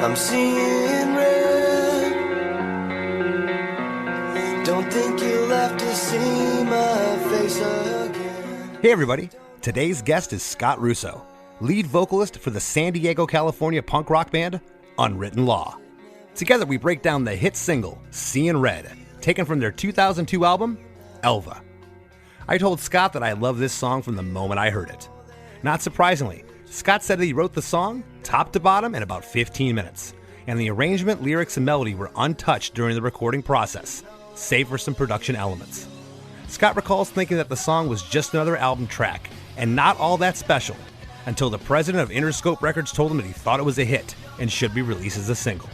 I'm seeing red. Don't think you'll have to see my face again. Hey everybody, today's guest is Scott Russo, lead vocalist for the San Diego, California punk rock band Unwritten Law. Together we break down the hit single Seein Red, taken from their 2002 album, Elva. I told Scott that I loved this song from the moment I heard it. Not surprisingly, Scott said that he wrote the song top to bottom in about 15 minutes, and the arrangement, lyrics, and melody were untouched during the recording process, save for some production elements. Scott recalls thinking that the song was just another album track, and not all that special, until the president of Interscope Records told him that he thought it was a hit and should be released as a single.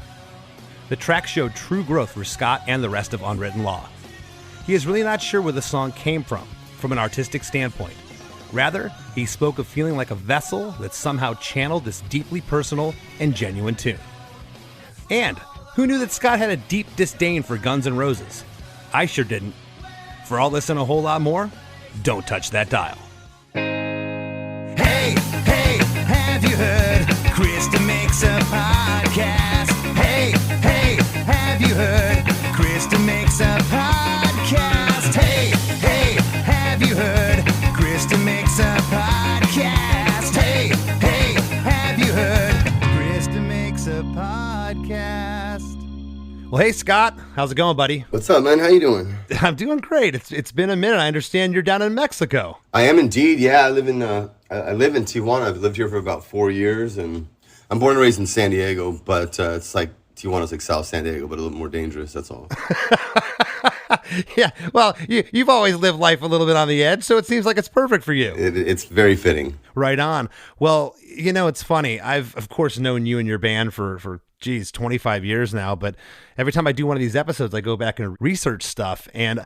The track showed true growth for Scott and the rest of Unwritten Law. He is really not sure where the song came from an artistic standpoint. Rather, he spoke of feeling like a vessel that somehow channeled this deeply personal and genuine tune. And who knew that Scott had a deep disdain for Guns N' Roses? I sure didn't. For all this and a whole lot more, don't touch that dial. Hey, hey, have you heard? Chris DeMakes a podcast. Hey, hey, have you heard? Chris DeMakes a podcast. Hey, hey, have you heard? Chris DeMakes a podcast. Hey, hey, have you heard? Chris DeMakes a podcast. Well, hey Scott, how's it going, buddy? What's up, man? How you doing? I'm doing great. It's been a minute. I understand you're down in Mexico. I am indeed. Yeah, I live in Tijuana. I've lived here for about 4 years, and I'm born and raised in San Diego. But it's like Tijuana's like South San Diego, but a little more dangerous. That's all. Yeah, well, you've always lived life a little bit on the edge, so it seems like it's perfect for you. It's very fitting. Right on. Well, you know, it's funny. I've, of course, known you and your band for 25 years now, but every time I do one of these episodes, I go back and research stuff, and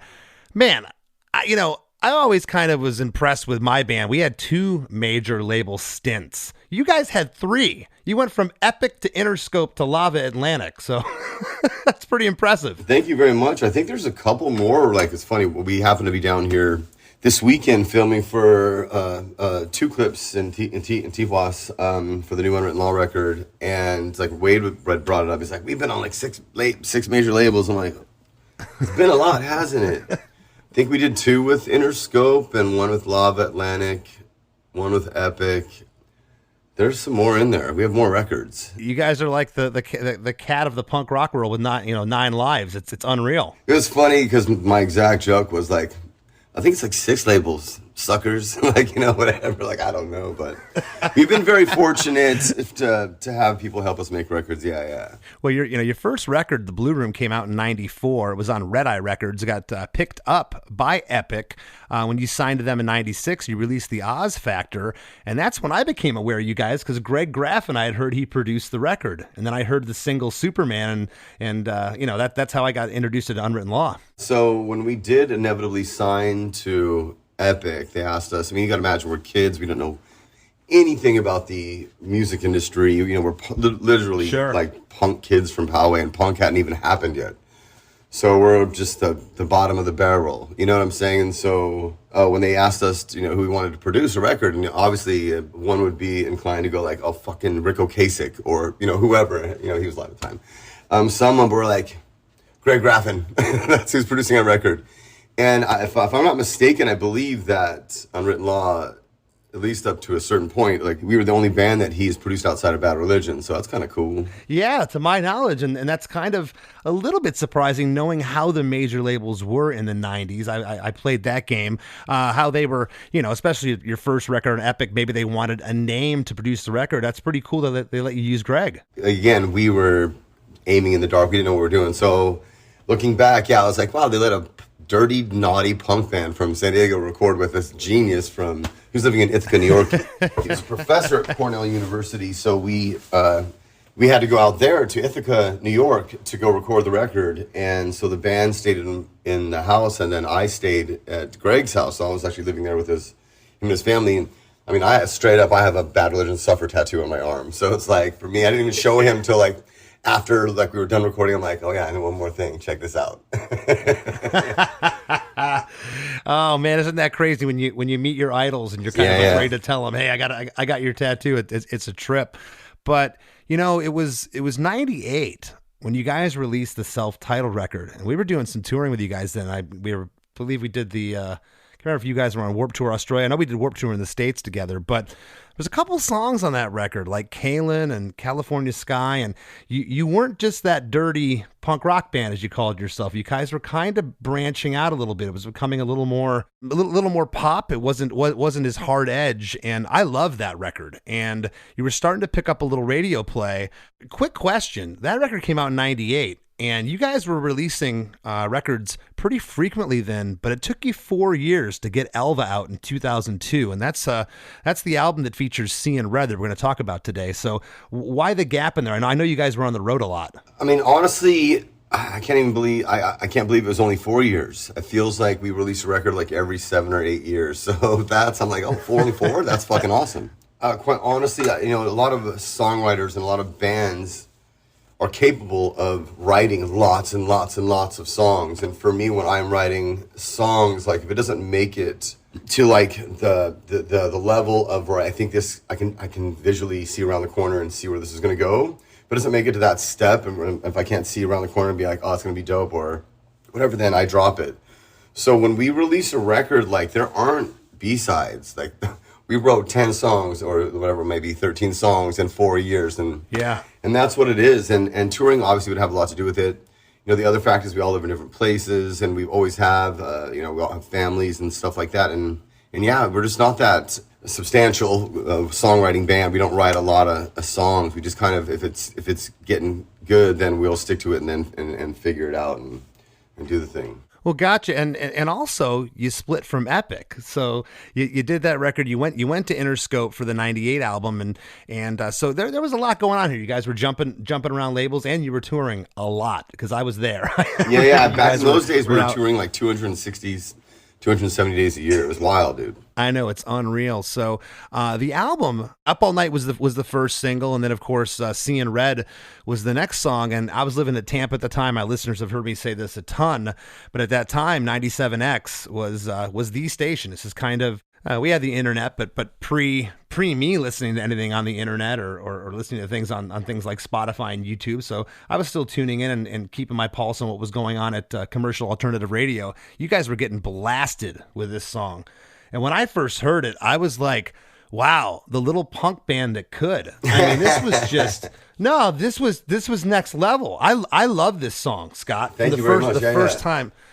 man, I always kind of was impressed with my band. We had 2 major label stints. You guys had 3. You went from Epic to Interscope to Lava Atlantic, so that's pretty impressive. Thank you very much. I think there's a couple more. Like, it's funny, we happen to be down here this weekend filming for 2 clips in Tijuas for the new Unwritten Law record, and like Wade brought it up. He's like, we've been on like 6 major labels. I'm like, it's been a lot, hasn't it? I think we did 2 with Interscope and 1 with Lava Atlantic, 1 with Epic. There's some more in there. We have more records. You guys are like the cat of the punk rock world with 9 lives. It's unreal. It was funny because my exact joke was like, I think it's like 6 labels, suckers, like, whatever. Like, I don't know, but we've been very fortunate to have people help us make records. Yeah. Well, your first record, The Blue Room, came out in '94. It was on Red Eye Records. It got picked up by Epic. When you signed to them in '96, you released The Oz Factor, and that's when I became aware of you guys, because Greg Graff and I had heard he produced the record, and then I heard the single Superman, and that's how I got introduced to Unwritten Law. So when we did inevitably sign to Epic, they asked us, you got to imagine, we're kids, we don't know anything about the music industry. We're literally like punk kids from Poway, and punk hadn't even happened yet. So we're just the bottom of the barrel, you know what I'm saying? And so when they asked us, who we wanted to produce a record, and obviously one would be inclined to go like, oh, fucking Rick Ocasek, or, whoever, he was a lot of the time. Some were like, Greg Graffin, that's who's producing our record. And if I'm not mistaken, I believe that Unwritten Law, at least up to a certain point, like, we were the only band that he's produced outside of Bad Religion, so that's kind of cool. Yeah, to my knowledge, and that's kind of a little bit surprising, knowing how the major labels were in the 90s. I played that game, how they were, especially your first record on Epic, maybe they wanted a name to produce the record. That's pretty cool that they let you use Greg. Again, we were aiming in the dark. We didn't know what we were doing. So looking back, I was like, wow, they let a dirty, naughty punk band from San Diego record with this genius who's living in Ithaca, New York. He was a professor at Cornell University, so we had to go out there to Ithaca, New York, to go record the record. And so the band stayed in the house, and then I stayed at Greg's house. So I was actually living there with him and his family. And I have a Bad Religion Suffer tattoo on my arm. So it's like, for me, I didn't even show him till like after like we were done recording. I'm like, oh yeah, I know one more thing. Check this out. Oh man, isn't that crazy when you meet your idols and you're kind of afraid to tell them, hey, I got your tattoo. It's a trip. But It was 98 when you guys released the self-titled record, and we were doing some touring with you guys then. I believe we did the I can't remember if you guys were on Warped Tour Australia. I know we did Warped Tour in the States together, but there's a couple songs on that record like Kalen and California Sky, and you weren't just that dirty punk rock band as you called yourself. You guys were kind of branching out a little bit. It was becoming a little more pop. It wasn't as hard edge, and I love that record. And you were starting to pick up a little radio play. Quick question: that record came out in '98. And you guys were releasing records pretty frequently then, but it took you 4 years to get Elva out in 2002, and that's the album that features Seein Red that we're going to talk about today. So why the gap in there? I know you guys were on the road a lot. I mean, honestly, I can't believe it was only 4 years. It feels like we release a record like every 7 or 8 years. So I'm like, only four? That's fucking awesome. Quite honestly, a lot of songwriters and a lot of bands are capable of writing lots and lots and lots of songs. And for me, when I'm writing songs, like if it doesn't make it to like the level of where I think I can visually see around the corner and see where this is going to go, but it doesn't make it to that step, and if I can't see around the corner and be like, oh, it's going to be dope or whatever, then I drop it. So when we release a record, like there aren't B-sides. Like we wrote 10 songs or whatever, maybe 13 songs in 4 years. And that's what it is. And touring obviously would have a lot to do with it. The other fact is we all live in different places, and we always have, we all have families and stuff like that. And yeah, we're just not that substantial songwriting band. We don't write a lot of songs. We just kind of, if it's getting good, then we'll stick to it and figure it out and do the thing. Well, gotcha. And also you split from Epic. So you did that record. You went to Interscope for the 98 album. And so there was a lot going on here. You guys were jumping around labels, and you were touring a lot because I was there. Yeah. Back in those days, we were touring like 270 days a year. It was wild, dude. I know, it's unreal. So the album Up All Night was the first single, and then of course Seein Red was the next song. And I was living in Tampa at the time. My listeners have heard me say this a ton, but at that time 97X was the station. This is kind of we had the internet, but pre me listening to anything on the internet or listening to things on things like Spotify and YouTube. So I was still tuning in and keeping my pulse on what was going on at commercial alternative radio. You guys were getting blasted with this song. And when I first heard it, I was like, wow, the little punk band that could. I mean, this was just, no, this was next level. I love this song, Scott. Thank you very much.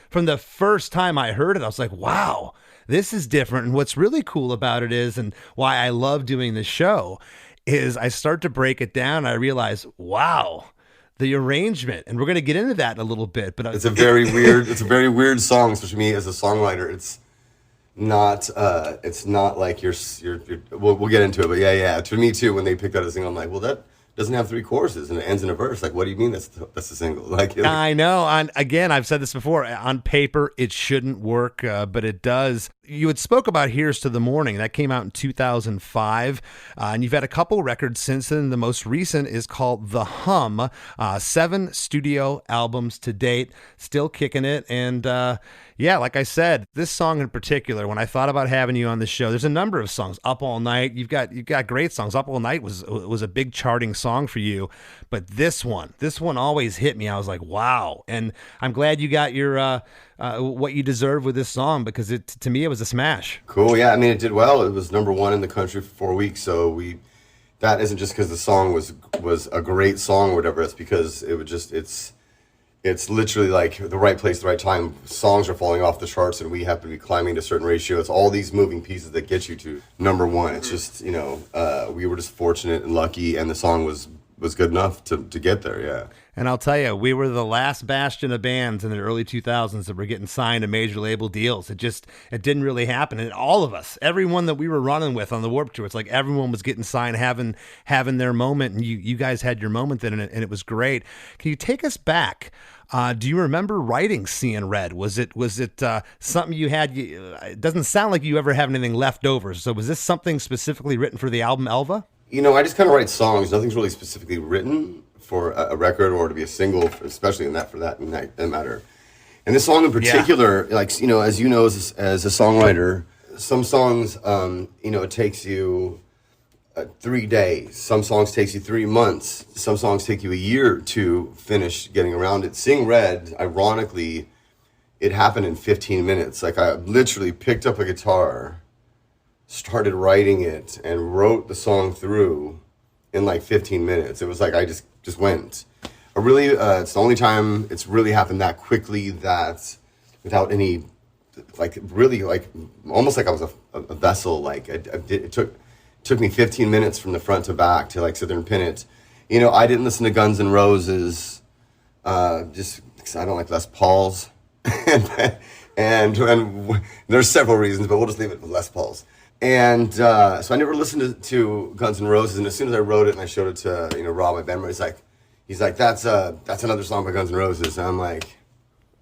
From the first time I heard it, I was like, wow, this is different. And what's really cool about it is, and why I love doing this show, is I start to break it down. I realize, wow, the arrangement, and we're going to get into that in a little bit. But it's a very weird song, especially me as a songwriter. It's not like you're we'll get into it, but yeah. To me too, when they picked out a single, I'm like, well, that doesn't have 3 choruses and it ends in a verse. Like, what do you mean that's a single? Like, I know. And again, I've said this before. On paper, it shouldn't work, but it does. You had spoke about Here's to the Morning. That came out in 2005, and you've had a couple records since then. The most recent is called The Hum. 7 studio albums to date, still kicking it. And yeah, like I said, this song in particular, when I thought about having you on the show, there's a number of songs. Up All Night, you've got great songs. Up All Night was a big charting song for you, but this one always hit me. I was like, wow. And I'm glad you got your what you deserve with this song, because to me it was a smash. Cool. Yeah, I mean, it did well. It was #1 in the country for 4 weeks. So that isn't just because the song was a great song or whatever. It's because it's literally like the right place, the right time. Songs are falling off the charts, and we happen to be climbing to a certain ratio. It's all these moving pieces that get you to #1. It's just, we were just fortunate and lucky, and the song was good enough to get there, yeah. And I'll tell you, we were the last bastion of bands in the early 2000s that were getting signed to major label deals. It didn't really happen. And all of us, everyone that we were running with on the Warped Tour, it's like everyone was getting signed, having their moment, and you guys had your moment then, and it was great. Can you take us back? Do you remember writing Seein Red? Was it something you had? It doesn't sound like you ever have anything left over. So was this something specifically written for the album Elva? I just kind of write songs. Nothing's really specifically written for a record or to be a single, especially in that matter. And this song in particular, as you know, as a songwriter, some songs, it takes you 3 days. Some songs takes you 3 months. Some songs take you a year to finish getting around it. Seeing Red, ironically, it happened in 15 minutes. Like, I literally picked up a guitar, started writing it, and wrote the song through in like 15 minutes. It was like I just went. I really, it's the only time it's really happened that quickly, that without any, like, really, like, almost like I was a vessel. Like, it took me 15 minutes from the front to back to like sit there and pin it. You know, I didn't listen to Guns N' Roses just because I don't like Les Pauls. and there's several reasons, but we'll just leave it with Les Pauls. And so I never listened to Guns N' Roses. And as soon as I wrote it and I showed it to Rob, my bandmate, he's like, that's another song by Guns N' Roses. And I'm like,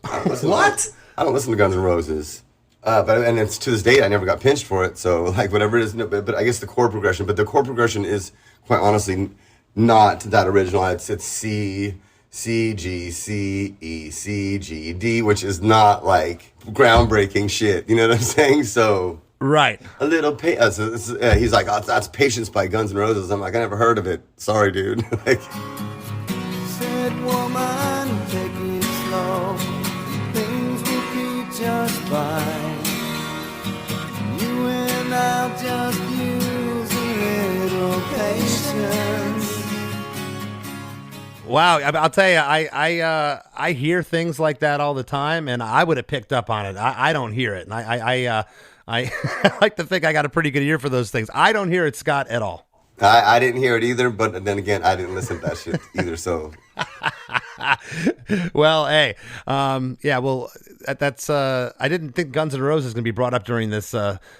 what? I don't listen to Guns N' Roses. And it's to this day I never got pinched for it. So like whatever it is, but I guess the chord progression. But the chord progression is quite honestly not that original. It's C, G, C, E, C, G, D, which is not like groundbreaking shit. You know what I'm saying? So right, a little. He's like, oh, that's Patience by Guns N' Roses. I'm like, I never heard of it. Sorry, dude. Like, said, woman, take it slow. Things will be just fine. You and I'll just use a little patience. Wow, I'll tell you, I hear things like that all the time, and I would have picked up on it. I don't hear it, and I like to think I got a pretty good ear for those things. I don't hear it, Scott, at all. I didn't hear it either, but then again, I didn't listen to that shit either. So, well, hey, yeah, well, that's I didn't think Guns N' Roses is going to be brought up during this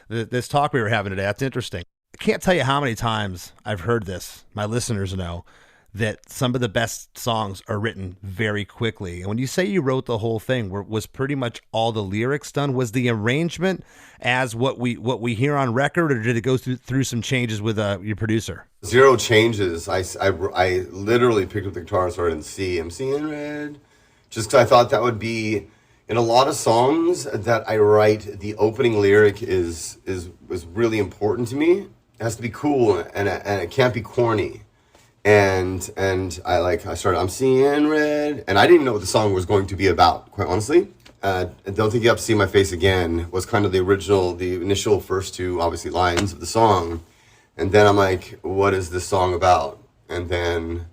this talk we were having today. That's interesting. I can't tell you how many times I've heard this. My listeners know that some of the best songs are written very quickly. And when you say you wrote the whole thing, was pretty much all the lyrics done? Was the arrangement as what we hear on record, or did it go through some changes with your producer? Zero changes. I literally picked up the guitar and started in C. I'm Seein Red. Just because I thought that would be, in a lot of songs that I write, the opening lyric is really important to me. It has to be cool, and it can't be corny. And I started, I'm Seein Red, and I didn't even know what the song was going to be about, quite honestly. Don't Think You Have to See My Face Again was kind of the initial first two, obviously, lines of the song. And then I'm like, what is this song about? And then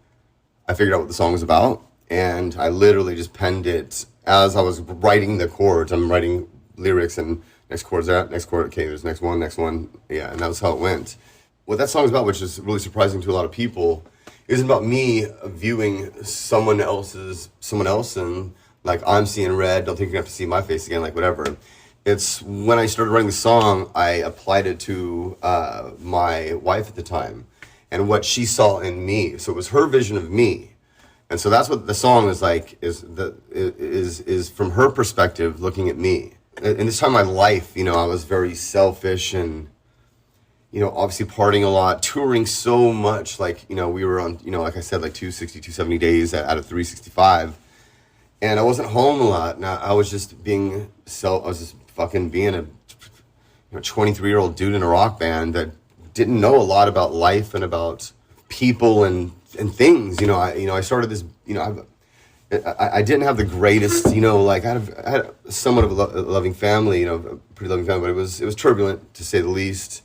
I figured out what the song was about, and I literally just penned it as I was writing the chords. I'm writing lyrics, and next chord's that, next chord, okay, there's next one, yeah, and that was how it went. What that song is about, which is really surprising to a lot of people, isn't about me viewing someone else and like, I'm Seein Red, don't think you're gonna have to see my face again, like whatever. It's when I started writing the song, I applied it to my wife at the time and what she saw in me. So it was her vision of me. And so that's what the song is like, is from her perspective looking at me. In this time of my life, I was very selfish and obviously partying a lot, touring so much. Like, we were on, like I said, like 260, 270 days out of 365. And I wasn't home a lot. Now I was just fucking being a 23-year-old dude in a rock band that didn't know a lot about life and about people and things. I started this, I didn't have the greatest, like I had somewhat of a loving family, a pretty loving family, but it was turbulent to say the least.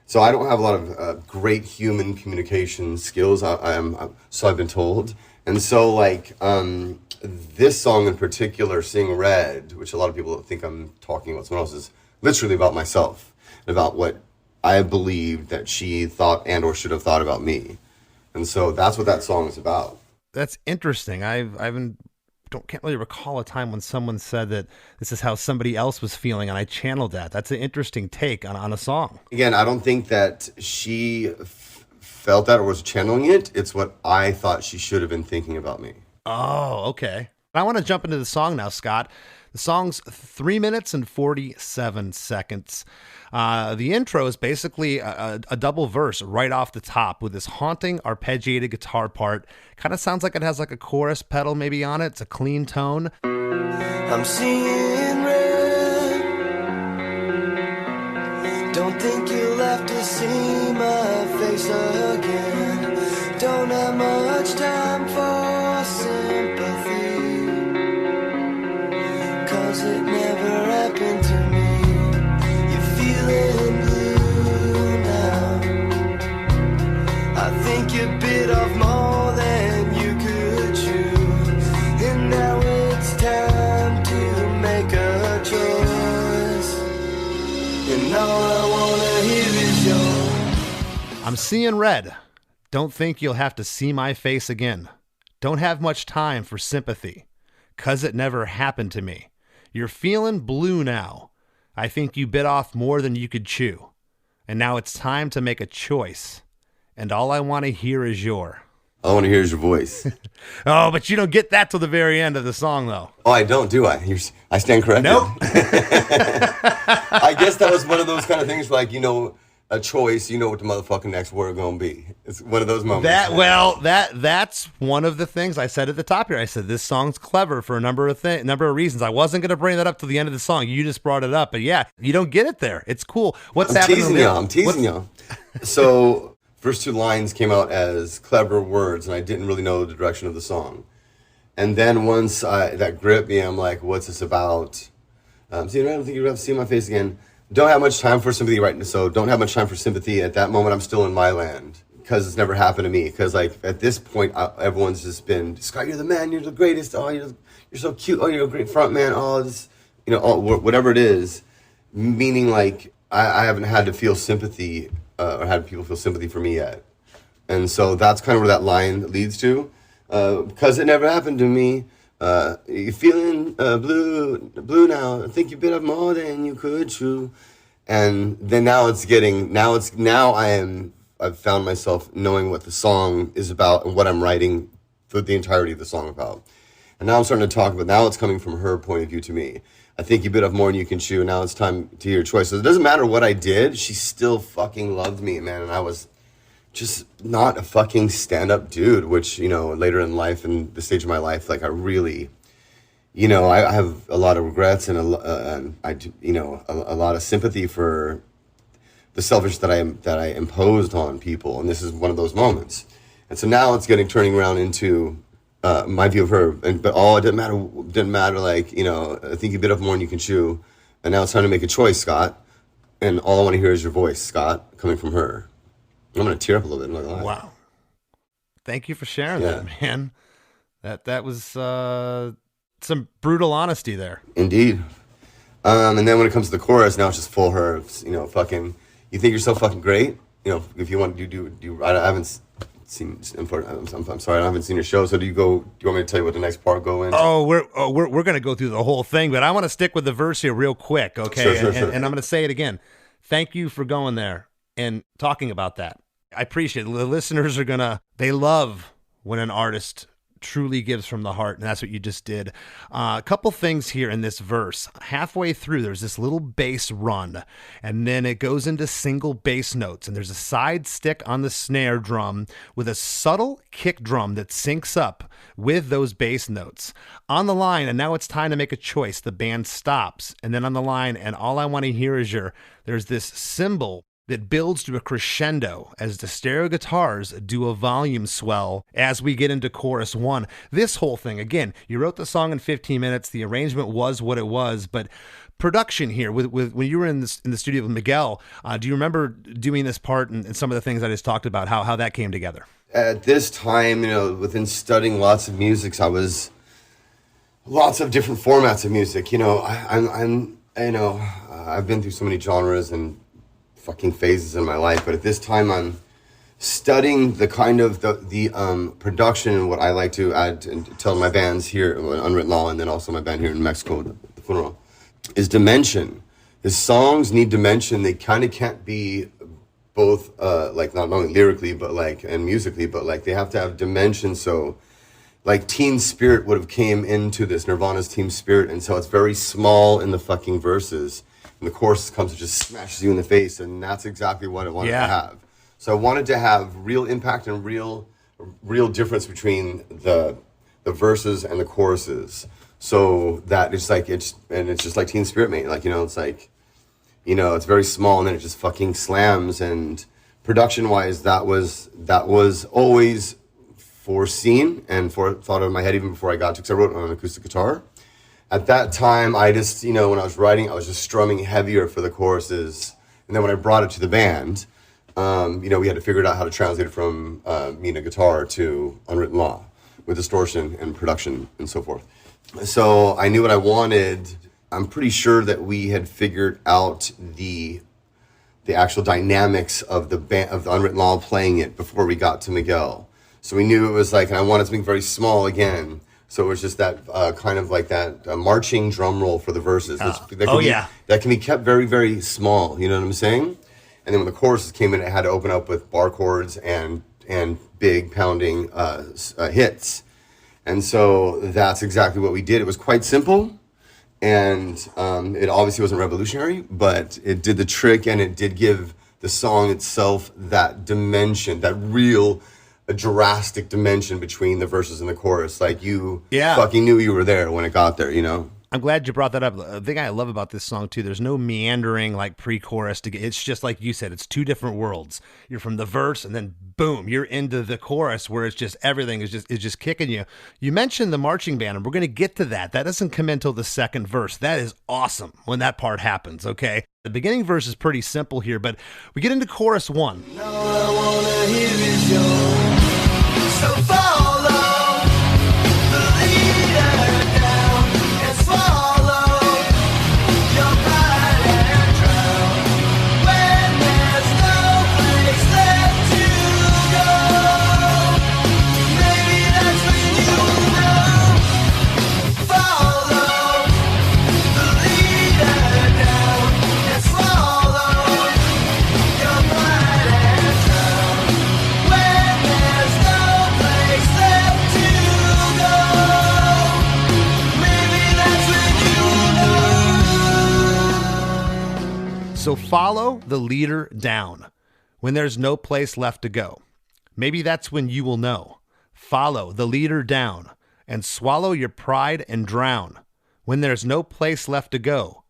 So I don't have a lot of great human communication skills. So I've been told. And so like this song in particular, Seein Red, which a lot of people think I'm talking about someone else, is literally about myself, about what I believe that she thought and or should have thought about me. And so that's what that song is about. That's interesting. Can't really recall a time when someone said that this is how somebody else was feeling, and I channeled that. That's an interesting take on a song. Again, I don't think that she felt that or was channeling it. It's what I thought she should have been thinking about me. Oh, okay. I want to jump into the song now, Scott. The song's 3 minutes and 47 seconds. The intro is basically a double verse right off the top with this haunting arpeggiated guitar part. Kind of sounds like it has like a chorus pedal maybe on it. It's a clean tone. I'm seeing red. Don't think you'll have to see my face face again. Don't have much time for sympathy, 'cause it never happened to me. You're feeling blue now. I think you bit off more than you could chew, and now it's time to make a choice. And all I wanna hear is your I'm seeing red. Don't think you'll have to see my face again. Don't have much time for sympathy, 'cause it never happened to me. You're feeling blue now. I think you bit off more than you could chew. And now it's time to make a choice. And all I want to hear is your. All I want to hear is your voice. Oh, but you don't get that till the very end of the song, though. Oh, I don't, do I? I stand corrected. Nope. I guess that was one of those kind of things, like, you know, a choice, you know what the motherfucking next word gonna be. It's one of those moments. That's one of the things I said at the top here. I said this song's clever for a number of reasons. I wasn't gonna bring that up till the end of the song. You just brought it up, but yeah, you don't get it there. It's cool. What's happening? I'm teasing y'all. So first two lines came out as clever words, and I didn't really know the direction of the song. And then once that gripped me, I'm like, what's this about? See, I don't think you're gonna have to see my face again. Don't have much time for sympathy right now. So don't have much time for sympathy. At that moment, I'm still in my land, because it's never happened to me. Because like at this point, everyone's just been, Scott, you're the man. You're the greatest. Oh, you're so cute. Oh, you're a great front man. Oh, this, you know, whatever it is. Meaning like I haven't had to feel sympathy or had people feel sympathy for me yet. And so that's kind of where that line leads to. Because it never happened to me. You're feeling blue now. I think you bit off more than you could chew. And then I've found myself knowing what the song is about and what I'm writing for the entirety of the song about. And now I'm starting to talk about, now it's coming from her point of view to me. I think you bit off more than you can chew. Now it's time to hear your choice. So it doesn't matter what I did. She still fucking loved me, man. And I was just not a fucking stand-up dude, which, you know, later in life and the stage of my life, like I really, you know, I have a lot of regrets and a lot of sympathy for the selfish that I imposed on people, and this is one of those moments. And so now it's turning around into my view of her, but it didn't matter. Like, you know, I think you bit off more than you can chew, and now it's time to make a choice, Scott. And all I want to hear is your voice, Scott, coming from her. I'm gonna tear up a little bit. I'm not gonna lie. Wow. Thank you for sharing that, man. That was some brutal honesty there. Indeed. And then when it comes to the chorus, now it's just full her. You know, fucking. You think you're so fucking great. You know, if you want to do. I haven't seen. I'm sorry, I haven't seen your show. So do you want me to tell you what the next part go in? We're gonna go through the whole thing, but I want to stick with the verse here real quick, okay? Sure. And I'm gonna say it again. Thank you for going there and talking about that. I appreciate it. The listeners they love when an artist truly gives from the heart, and that's what you just did. A couple things here in this verse. Halfway through, there's this little bass run, and then it goes into single bass notes, and there's a side stick on the snare drum with a subtle kick drum that syncs up with those bass notes. On the line, and now it's time to make a choice, the band stops, and then on the line, and all I want to hear is there's this cymbal that builds to a crescendo as the stereo guitars do a volume swell as we get into chorus one. This whole thing, again, you wrote the song in 15 minutes. The arrangement was what it was, but production here, with when you were in the studio with Miguel, do you remember doing this part and some of the things I just talked about, how that came together? At this time, you know, within studying lots of music, I was lots of different formats of music. You know, I've been through so many genres and fucking phases in my life, but at this time I'm studying the kind of the production and what I like to add and tell my bands here, Unwritten Law, and then also my band here in Mexico, the Funeral, is dimension. His songs need dimension. They kind of can't be both like not only lyrically but like and musically, but like they have to have dimension. So like Teen Spirit would have came into this, Nirvana's Teen Spirit, and so it's very small in the fucking verses. And the chorus comes and just smashes you in the face, and that's exactly what I wanted to have. So I wanted to have real impact and real difference between the verses and the choruses. So that it's just like Teen Spirit, mate. Like, you know, it's like, you know, it's very small, and then it just fucking slams and production wise, that was always foreseen and thought of in my head even before I got to, because I wrote on an acoustic guitar. At that time, I just, when I was writing, I was just strumming heavier for the choruses. And then when I brought it to the band, we had to figure out how to translate it from guitar to Unwritten Law with distortion and production and so forth. So I knew what I wanted. I'm pretty sure that we had figured out the actual dynamics of the band, of the Unwritten Law playing it before we got to Miguel. So we knew it was like, and I wanted something very small again. So it was just that kind of like that marching drum roll for the verses. That can be kept very, very small. You know what I'm saying? And then when the choruses came in, it had to open up with bar chords and big pounding hits. And so that's exactly what we did. It was quite simple, and it obviously wasn't revolutionary, but it did the trick, and it did give the song itself that dimension, that real a drastic dimension between the verses and the chorus. Like you fucking knew you were there when it got there, I'm glad you brought that up. The thing I love about this song too, there's no meandering like pre-chorus to get. It's just like you said, it's two different worlds. You're from the verse and then boom, you're into the chorus where it's just everything is just kicking you. You mentioned the marching band, and we're going to get to that. That doesn't come until the second verse. That is awesome when that part happens. Okay, the beginning verse is pretty simple here, but we get into chorus 1. All I wanna hear is yours. So follow the leader down and swallow your pride and drown. When there's no place left to go, maybe that's when you'll know. Follow the leader down and swallow your pride and drown. When there's no place left to go, maybe that's when you'll know. So follow the leader down when there's no place left to go. Maybe that's when you will know. Follow the leader down and swallow your pride and drown. When there's no place left to go,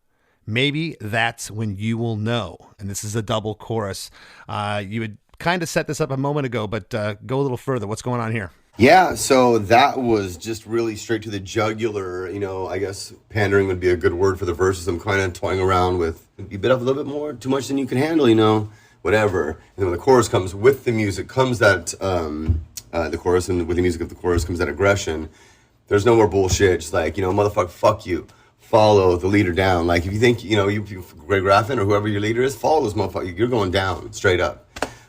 maybe that's when you will know. And this is a double chorus. You had kind of set this up a moment ago, but go a little further. What's going on here? Yeah, so that was just really straight to the jugular. I guess pandering would be a good word for the verses. I'm kind of toying around with, you bit off a little bit more, too much than you can handle, whatever. And then when the chorus comes, with the music comes that, the chorus, and with the music of the chorus comes that aggression. There's no more bullshit. Just like, motherfucker, fuck you. Follow the leader down. Like, if you think, you Greg Graffin or whoever your leader is, follow those motherfuckers. You're going down, straight up.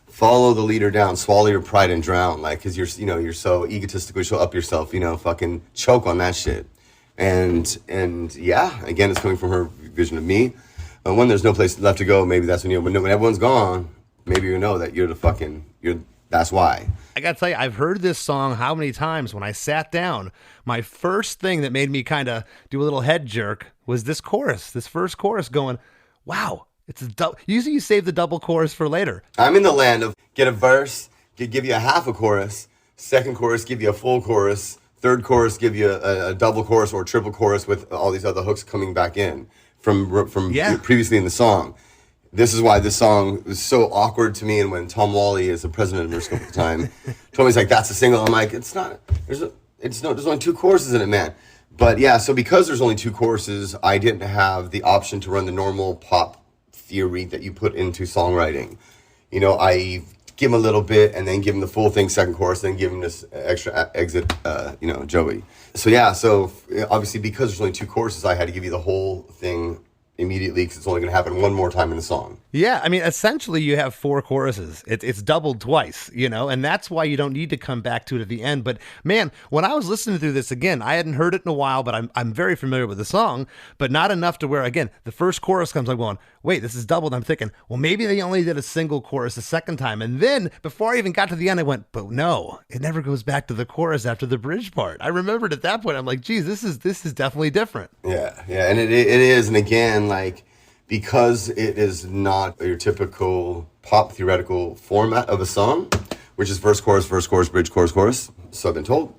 Follow the leader down, swallow your pride and drown, like, because you're so egotistical, so up yourself, fucking choke on that shit. And yeah, again, it's coming from her vision of me. When there's no place left to go, maybe that's when when everyone's gone, maybe you know that that's why. I gotta tell you, I've heard this song how many times. When I sat down, my first thing that made me kind of do a little head jerk was this first chorus going, wow. It's a double. Usually you save the double chorus for later. I'm in the land of get a verse, give you a half a chorus, second chorus, give you a full chorus, third chorus, give you a double chorus or triple chorus with all these other hooks coming back in from previously in the song. This is why this song was so awkward to me. And when Tom Wally, as the president of Merscope at the time, told me, he's like, that's a single. I'm like, it's not. There's only two choruses in it, man. But yeah, so because there's only two choruses, I didn't have the option to run the normal pop theory that you put into songwriting. I give him a little bit and then give him the full thing second chorus, then give him this extra exit, Joey. So obviously because there's only two choruses, I had to give you the whole thing immediately because it's only going to happen one more time in the song. Yeah, I mean, essentially you have four choruses. It's doubled twice, and that's why you don't need to come back to it at the end. But man, when I was listening through this again, I hadn't heard it in a while, but I'm very familiar with the song, but not enough to where, again, the first chorus comes, I'm going, wait, this is doubled. I'm thinking, well, maybe they only did a single chorus the second time. And then before I even got to the end, I went, but no, it never goes back to the chorus after the bridge part. I remembered at that point, I'm like, geez, this is definitely different. Yeah, and it is. And again, like, because it is not your typical pop theoretical format of a song, which is verse, chorus, bridge, chorus, so I've been told.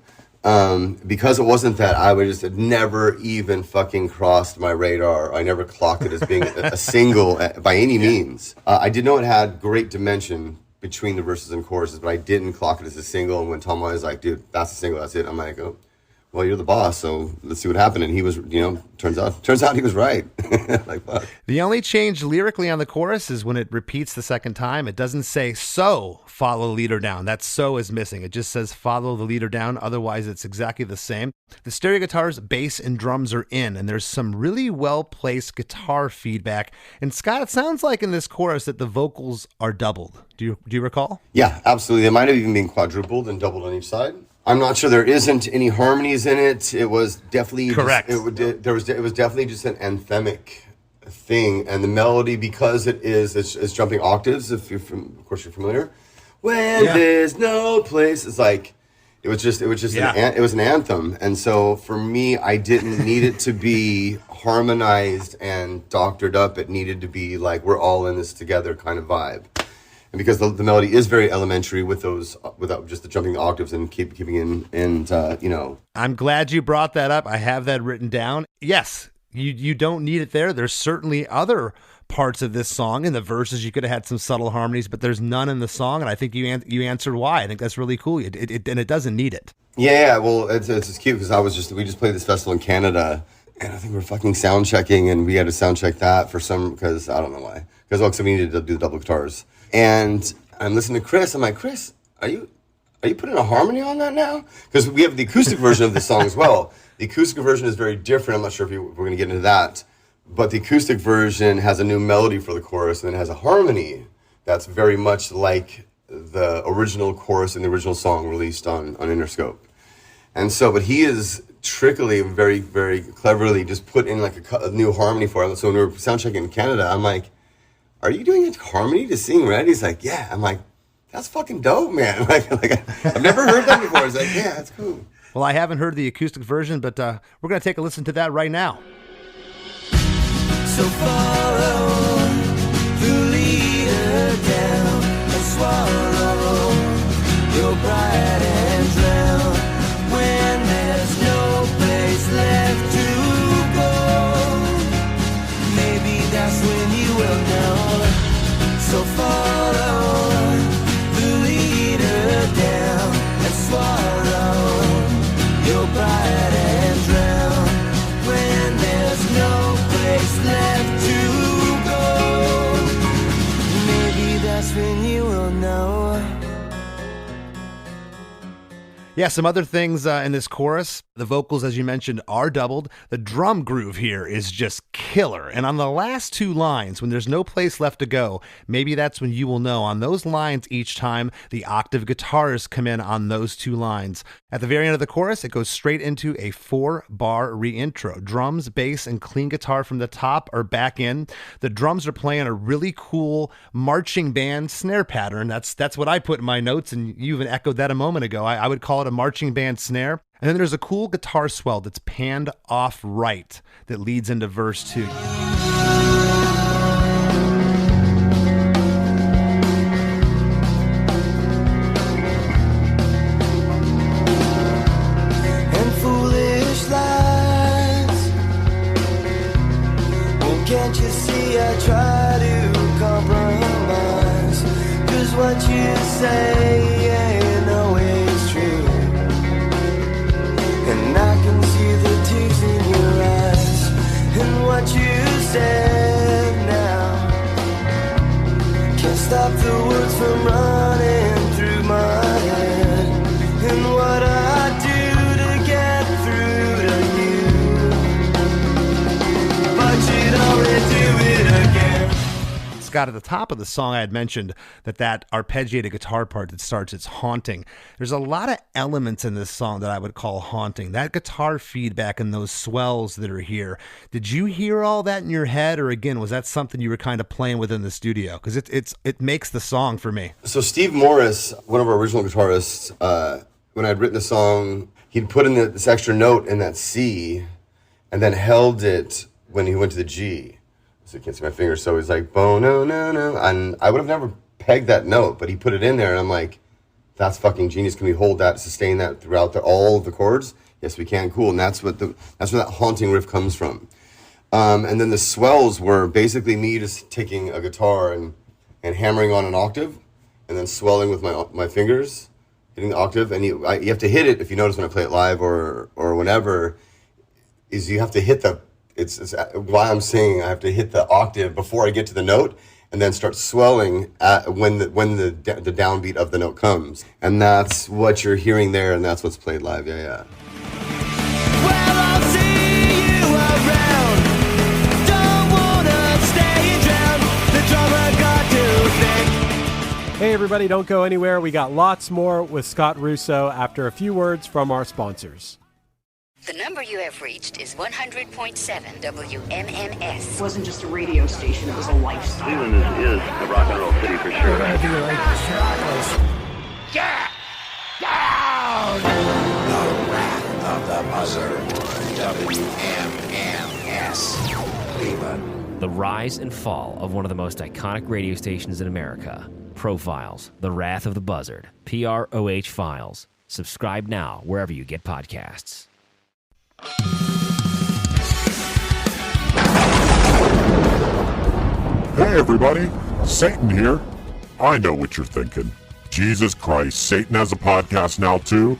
Because it wasn't that, I would just, it never even fucking crossed my radar. I never clocked it as being a single by any means. I did know it had great dimension between the verses and choruses, but I didn't clock it as a single. And when Tom was like, dude, that's a single, that's it. I'm like, oh, well, you're the boss, so let's see what happened. And he was, turns out he was right. Like, fuck. The only change lyrically on the chorus is when it repeats the second time. It doesn't say, so follow the leader down. That so is missing. It just says follow the leader down. Otherwise, it's exactly the same. The stereo guitars, bass, and drums are in, and there's some really well-placed guitar feedback. And Scott, it sounds like in this chorus that the vocals are doubled. Do you recall? Yeah, absolutely. They might have even been quadrupled and doubled on each side. I'm not sure there isn't any harmonies in it. It was definitely correct. It was definitely just an anthemic thing, and the melody, because it's jumping octaves. Of course you're familiar. When there's no place, it's like it was just it was an anthem, and so for me, I didn't need it to be harmonized and doctored up. It needed to be like we're all in this together kind of vibe. And because the melody is very elementary without just the jumping octaves and keeping in, and I'm glad you brought that up. I have that written down. Yes, you don't need it there. There's certainly other parts of this song. In the verses, you could have had some subtle harmonies, but there's none in the song, and I think you answered why. I think that's really cool. And it doesn't need it. Yeah, well, it's cute because we just played this festival in Canada, and I think we're fucking sound checking, and we had to sound check that because I don't know why. Because we needed to do the double guitars. And I'm listening to Chris. I'm like, Chris, are you putting a harmony on that now? Because we have the acoustic version of the song as well. The acoustic version is very different. I'm not sure if we're going to get into that. But the acoustic version has a new melody for the chorus, and then has a harmony that's very much like the original chorus in the original song released on Interscope. And so, but he is trickily, very, very cleverly just put in like a new harmony for it. So when we were sound checking in Canada, I'm like, are you doing a harmony to Seein Red? He's like, yeah. I'm like, that's fucking dope, man. Like I've never heard that before. He's like, yeah, that's cool. Well, I haven't heard the acoustic version, but we're going to take a listen to that right now. So follow the leader down and swallow your pride and drown when there's no place left to go. Maybe that's when you will know. So follow the leader down and swallow your pride and drown when there's no place left to go. Maybe that's when you will know. Yeah, some other things in this chorus. The vocals, as you mentioned, are doubled. The drum groove here is just killer. And on the last two lines, when there's no place left to go, maybe that's when you will know. On those lines each time, the octave guitars come in on those two lines. At the very end of the chorus, it goes straight into a 4-bar reintro. Drums, bass, and clean guitar from the top are back in. The drums are playing a really cool marching band snare pattern. That's what I put in my notes, and you even echoed that a moment ago. I would call it a marching band snare. And then there's a cool guitar swell that's panned off right that leads into verse 2. And foolish lies. Well, can't you see I try to compromise? 'Cause what you say ain't always true. And I can see the tears in your eyes. And what you said now can't stop the words from running through my head. And what I do to get through to you, but you'd only do it again. Scott, at the top of the song, I had mentioned that arpeggiated guitar part that starts, it's haunting. There's a lot of elements in this song that I would call haunting. That guitar feedback and those swells that are here. Did you hear all that in your head, or again, was that something you were kind of playing with in the studio? Because it makes the song for me. So Steve Morris, one of our original guitarists, when I'd written the song, he'd put in this extra note in that C, and then held it when he went to the G. So you can't see my fingers, so he's like, bo no no no, and I would have never pegged that note, but he put it in there, and I'm like, that's fucking genius. Can we hold that, sustain that throughout all of the chords? Yes, we can. Cool. And that's where that haunting riff comes from. And then the swells were basically me just taking a guitar and hammering on an octave, and and then swelling with my fingers, hitting the octave. And you have to hit it, if you notice when I play it live or whenever, is you have to hit it's why I'm singing, I have to hit the octave before I get to the note, and then start swelling when the downbeat of the note comes. And that's what you're hearing there, and that's what's played live. Yeah. Well, I'll see you around. Don't wanna stay and drown. The drummer got too thick. Hey everybody, don't go anywhere. We got lots more with Scott Russo after a few words from our sponsors. The number you have reached is 100.7 WMMS. It wasn't just a radio station, it was a lifestyle. Cleveland is a rock and roll city for sure. Get down! The Wrath of the Buzzard. WMMS. Cleveland. The rise and fall of one of the most iconic radio stations in America. Profiles, The Wrath of the Buzzard. PROH Files. Subscribe now wherever you get podcasts. Hey everybody, Satan here. I know what you're thinking. Jesus Christ, Satan has a podcast now too?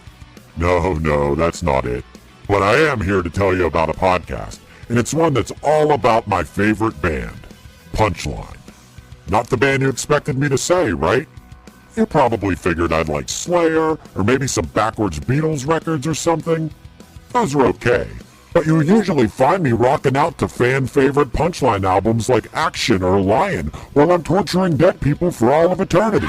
No, that's not it. But I am here to tell you about a podcast, and it's one that's all about my favorite band, Punchline. Not the band you expected me to say, right? You probably figured I'd like Slayer, or maybe some backwards Beatles records or something. Those are okay, but you usually find me rocking out to fan-favorite Punchline albums like Action or Lion while I'm torturing dead people for all of eternity.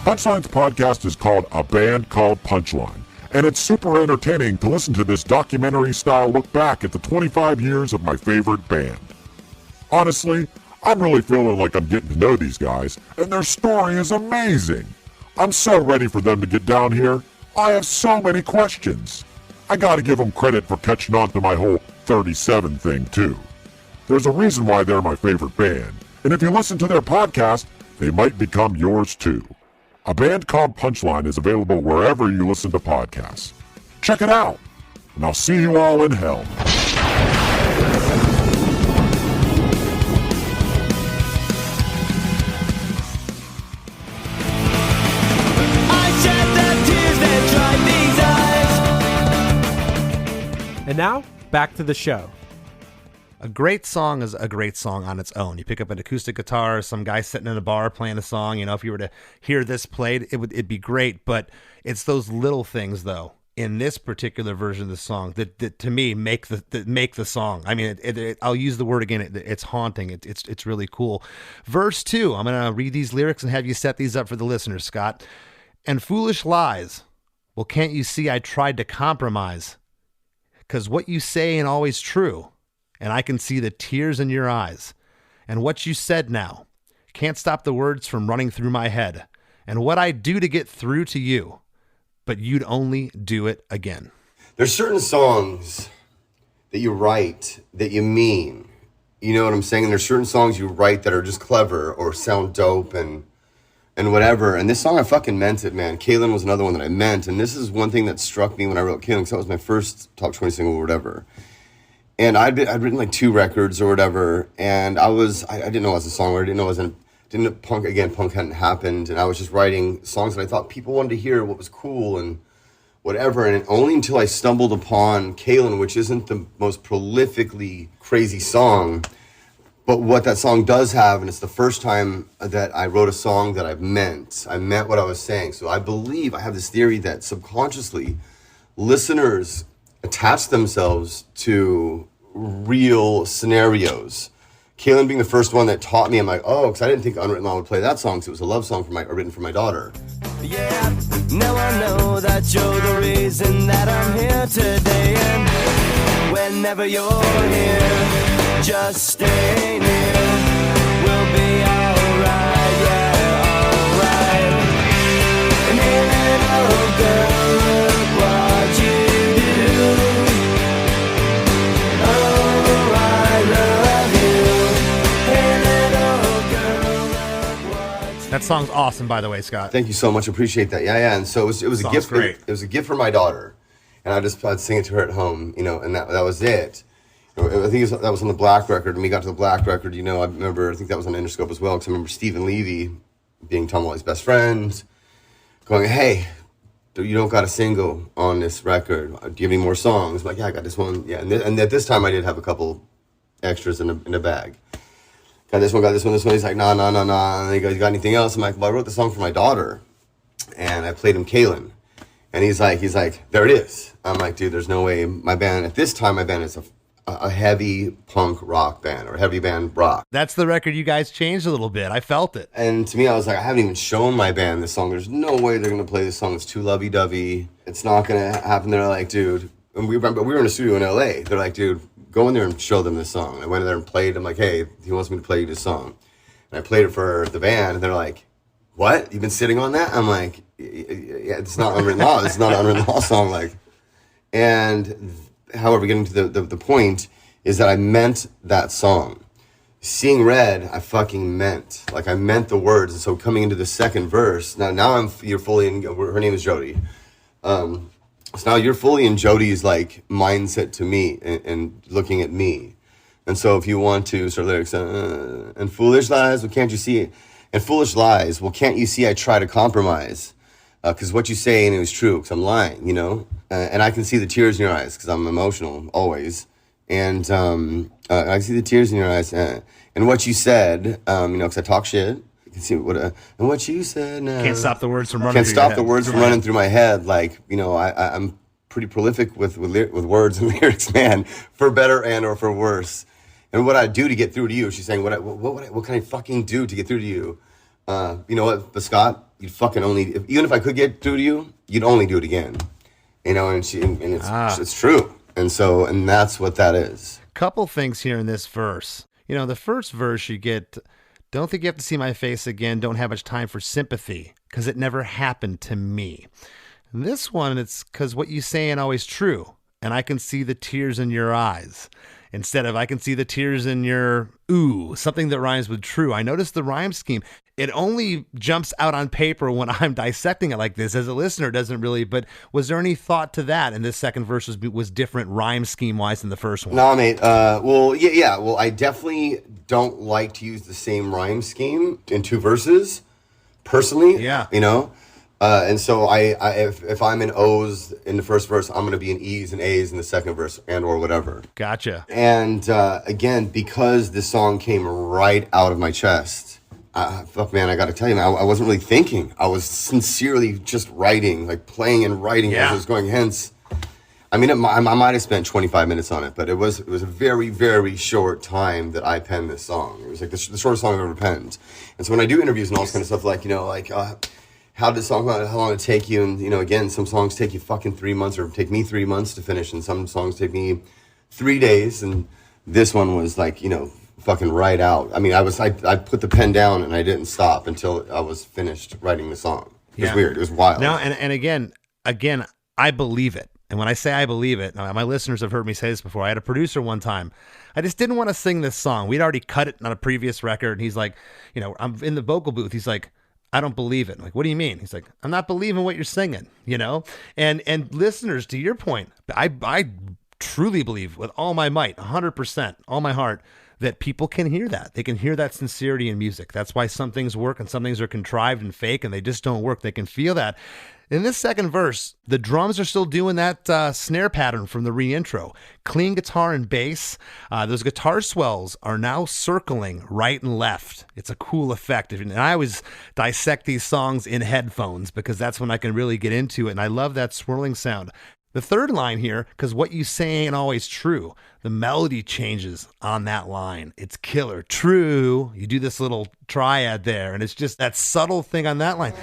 Punchline's podcast is called A Band Called Punchline, and it's super entertaining to listen to this documentary-style look back at the 25 years of my favorite band. Honestly, I'm really feeling like I'm getting to know these guys, and their story is amazing. I'm so ready for them to get down here. I have so many questions. I gotta give them credit for catching on to my whole 37 thing, too. There's a reason why they're my favorite band, and if you listen to their podcast, they might become yours, too. A Band Called Punchline is available wherever you listen to podcasts. Check it out, and I'll see you all in hell. And now, back to the show. A great song is a great song on its own. You pick up an acoustic guitar, some guy sitting in a bar playing a song. You know, if you were to hear this played, it'd be great. But it's those little things, though, in this particular version of the song that to me make the song. I mean, I'll use the word again. It's haunting. It's really cool. Verse 2. I'm gonna read these lyrics and have you set these up for the listeners, Scott. And foolish lies. Well, can't you see I tried to compromise? 'Cause what you say ain't always true, and I can see the tears in your eyes. And what you said now, can't stop the words from running through my head, and what I do to get through to you, but you'd only do it again. There's certain songs that you write that you mean. You know what I'm saying? And there's certain songs you write that are just clever or sound dope and whatever. And this song, I fucking meant it, man. Kaylin was another one that I meant. And this is one thing that struck me when I wrote Kaylin, because that was my first top 20 single or whatever. And I'd written like 2 records or whatever. And I didn't know I was a songwriter. Punk hadn't happened. And I was just writing songs that I thought people wanted to hear what was cool and whatever. And only until I stumbled upon Kaylin, which isn't the most prolifically crazy song, but what that song does have, and it's the first time that I wrote a song that I meant what I was saying. So I believe, I have this theory that subconsciously listeners attach themselves to real scenarios. Kaylin being the first one that taught me, I'm like, oh, because I didn't think Unwritten Law would play that song, because it was a love song written for my daughter. Yeah, now I know that you're the reason that I'm here today. And whenever you're here, just stay near. We'll be alright, yeah, alright. And hey, little girl, look what you do. Oh, I love you. Hey, little girl, look what you That song's awesome, by the way, Scott. Thank you so much. Appreciate that. Yeah. And so it was a gift. Great. It was a gift for my daughter. and I'd sing it to her at home, you know, and that was it. You know, I think that was on the Black record, and we got to the Black record, you know, I think that was on Interscope as well, because I remember Stephen Levy, being Tom Wally's best friend, going, hey, you don't got a single on this record. Do you have any more songs? I'm like, yeah, I got this one. Yeah, and at this time I did have a couple extras in a bag. Got this one. He's like, nah. And he goes, you got anything else? I'm like, well, I wrote the song for my daughter, and I played him Kaylin. And he's like, there it is. I'm like, dude, there's no way. My band, at this time, is a heavy punk rock band, or heavy band rock. That's the record you guys changed a little bit. I felt it. And to me, I was like, I haven't even shown my band this song. There's no way they're going to play this song. It's too lovey-dovey. It's not going to happen. They're like, dude. And we were in a studio in LA. They're like, dude, go in there and show them this song. And I went in there and played. I'm like, hey, he wants me to play you this song. And I played it for the band. And they're like, what? You've been sitting on that? I'm like, yeah, it's not Unwritten Law. It's not an Unwritten Law song. Like, and however, getting to the point is that I meant that song. Seeing Red, I fucking meant. Like, I meant the words. And so coming into the second verse, now you're fully in, her name is Jody. So now you're fully in Jody's, like, mindset to me and looking at me. And so if you want to start lyrics, and foolish lies, well, can't you see? And foolish lies, well, can't you see I try to compromise? Because what you say ain't always true, because I'm lying, you know? And I can see the tears in your eyes, because I'm emotional, always. And I see the tears in your eyes. And what you said, you know, because I talk shit. You can see and what you said. Can't stop the words from running. Can't stop the words from running through my head. Like, you know, I'm pretty prolific with words and lyrics, man, for better and or for worse. And what I do to get through to you, she's saying, what can I fucking do to get through to you? You know what, but Scott, you'd fucking even if I could get through to you, you'd only do it again. You know, and it's true. And that's what that is. Couple things here in this verse. You know, the first verse you get, don't think you have to see my face again, don't have much time for sympathy, because it never happened to me. And this one, it's because what you say ain't always true, and I can see the tears in your eyes. Instead of I can see the tears in your ooh, something that rhymes with true. I noticed the rhyme scheme. It only jumps out on paper when I'm dissecting it like this. As a listener, it doesn't really, but was there any thought to that? And this second verse was different rhyme scheme-wise than the first one? No, mate. Well, yeah. Well, I definitely don't like to use the same rhyme scheme in two verses, personally. Yeah. You know? And so if I'm in O's in the first verse, I'm going to be in E's and A's in the second verse and or whatever. Gotcha. And again, because this song came right out of my chest, fuck, man, I got to tell you, man, I wasn't really thinking. I was sincerely just writing, like playing and writing as it was going. Hence, I mean, I might have spent 25 minutes on it, but it was a very, very short time that I penned this song. It was like the shortest song I've ever penned. And so when I do interviews and all this kind of stuff, like, you know, like, how long did it take you? And, you know, again, some songs take you fucking 3 months, or take me 3 months to finish, and some songs take me 3 days, and this one was like, you know, fucking right out. I mean, I put the pen down and I didn't stop until I was finished writing the song. It was weird. It was wild. No, and again, I believe it. And when I say I believe it, now my listeners have heard me say this before. I had a producer one time. I just didn't want to sing this song. We'd already cut it on a previous record, and he's like, you know, I'm in the vocal booth. He's like, I don't believe it. I'm like, what do you mean? He's like, I'm not believing what you're singing, you know? And listeners, to your point, I truly believe with all my might, 100%, all my heart, that people can hear that. They can hear that sincerity in music. That's why some things work and some things are contrived and fake and they just don't work. They can feel that. In this second verse, the drums are still doing that snare pattern from the re-intro. Clean guitar and bass. Those guitar swells are now circling right and left. It's a cool effect. And I always dissect these songs in headphones because that's when I can really get into it. And I love that swirling sound. The third line here, because what you say ain't always true. The melody changes on that line. It's killer. True. You do this little triad there, and it's just that subtle thing on that line.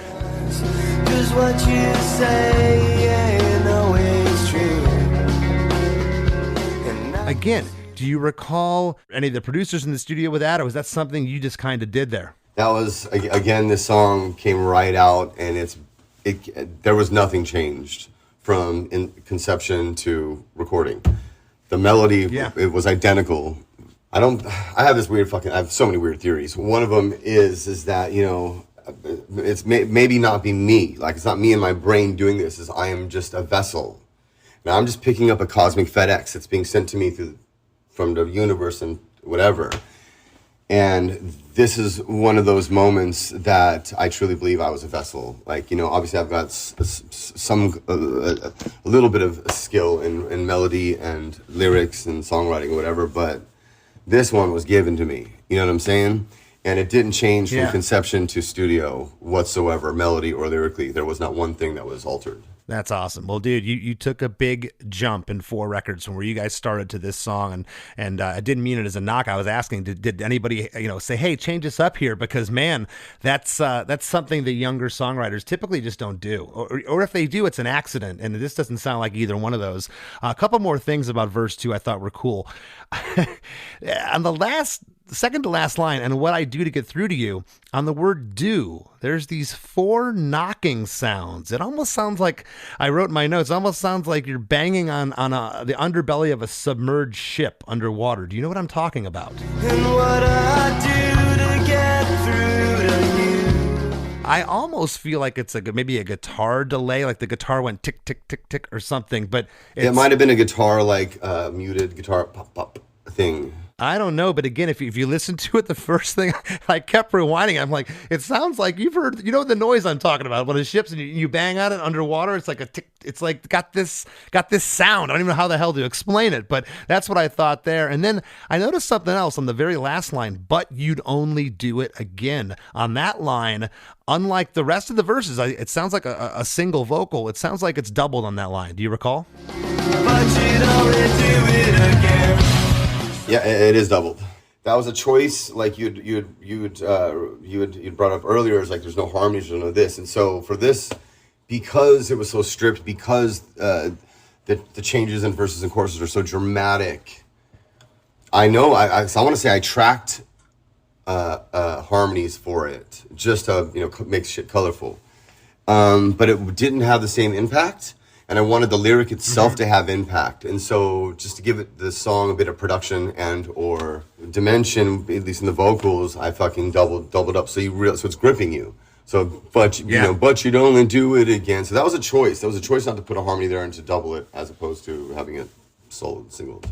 'Cause what you say ain't always true. Again, do you recall any of the producers in the studio with that, or was that something you just kind of did there? That was, again, this song came right out, and there was nothing changed from conception to recording. The melody, it was identical. I have so many weird theories. One of them is that, you know, it's maybe not be me. Like, it's not me in my brain doing this. I am just a vessel. Now I'm just picking up a cosmic FedEx that's being sent to me from the universe and whatever. And this is one of those moments that I truly believe I was a vessel. Like, you know, obviously I've got a little bit of skill in melody and lyrics and songwriting or whatever, but this one was given to me. You know what I'm saying? And it didn't change from conception to studio whatsoever, melody or lyrically. There was not one thing that was altered. That's awesome. Well, dude, you took a big jump in 4 records from where you guys started to this song, and I didn't mean it as a knock. I was asking, did anybody say, hey, change this up here? Because man, that's something that younger songwriters typically just don't do, or if they do, it's an accident. And this doesn't sound like either one of those. A couple more things about verse 2 I thought were cool. On the second to last line, and what I do to get through to you, on the word do, there's these 4 knocking sounds. It almost sounds like, I wrote in my notes, it almost sounds like you're banging on the underbelly of a submerged ship underwater. Do you know what I'm talking about? And what I do to get through to you. I almost feel like it's maybe a guitar delay, like the guitar went tick, tick, tick, tick or something, but it might have been a guitar, like muted guitar pop, pop thing. I don't know, but again, if you listen to it, the first thing I kept rewinding, I'm like, it sounds like you've heard, you know, the noise I'm talking about when it ships and you bang on it underwater. It's like a tick. It's like got this sound. I don't even know how the hell to explain it, but that's what I thought there. And then I noticed something else on the very last line. But you'd only do it again. On that line, unlike the rest of the verses, it sounds like a single vocal. It sounds like it's doubled on that line. Do you recall? But you'd only do it again. Yeah, it is doubled. That was a choice, like you'd brought up earlier. Is like there's no harmonies, there's no this, and so for this, because it was so stripped, because the changes in verses and choruses are so dramatic. I know I want to say I tracked harmonies for it just to make shit colorful, but it didn't have the same impact. And I wanted the lyric itself to have impact. And so just to give the song a bit of production and or dimension, at least in the vocals, I fucking doubled up. So so it's gripping you. So, but you'd only do it again. So that was a choice. That was a choice not to put a harmony there and to double it as opposed to having it solo singled.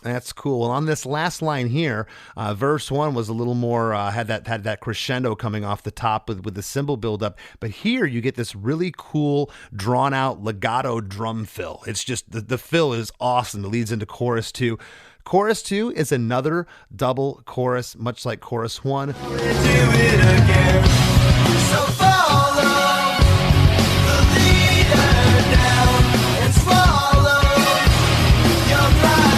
That's cool. Well, on this last line here, verse 1 was a little more had that crescendo coming off the top with the cymbal buildup. But here you get this really cool, drawn out legato drum fill. It's just the fill is awesome. It leads into chorus 2. Chorus 2 is another double chorus, much like chorus 1. Do it again. So follow the leader down and swallow your pride.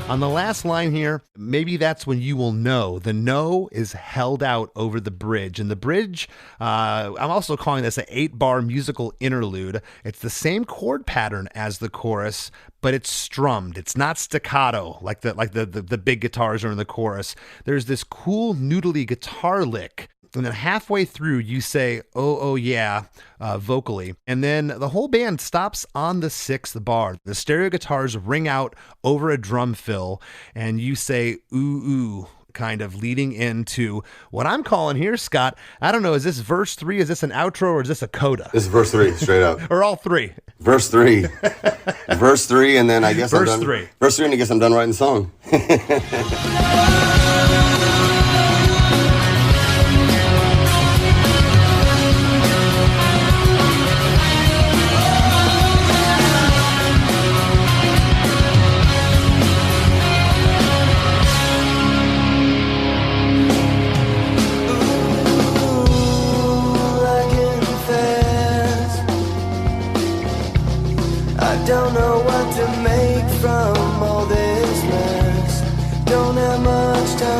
On the last line here, maybe that's when you will know. The no is held out over the bridge. And the bridge, I'm also calling this an 8-bar musical interlude. It's the same chord pattern as the chorus, but it's strummed. It's not staccato like the big guitars are in the chorus. There's this cool noodly guitar lick. And then halfway through, you say, oh yeah, vocally. And then the whole band stops on the 6th bar. The stereo guitars ring out over a drum fill, and you say, ooh, kind of leading into what I'm calling here, Scott. I don't know, is this verse 3? Is this an outro, or is this a coda? This is verse 3, straight up. Or all 3? Verse 3. Verse 3, and then I guess verse I'm done. 3. Verse 3, and I guess I'm done writing the song. Don't know what to make from all this mess. Don't have much time.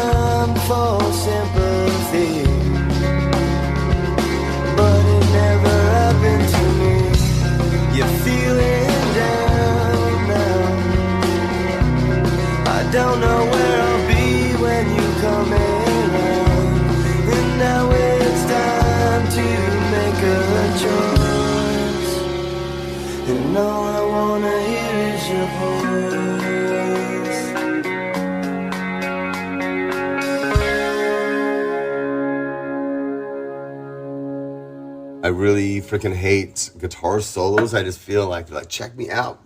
I really freaking hate guitar solos. I just feel like, check me out.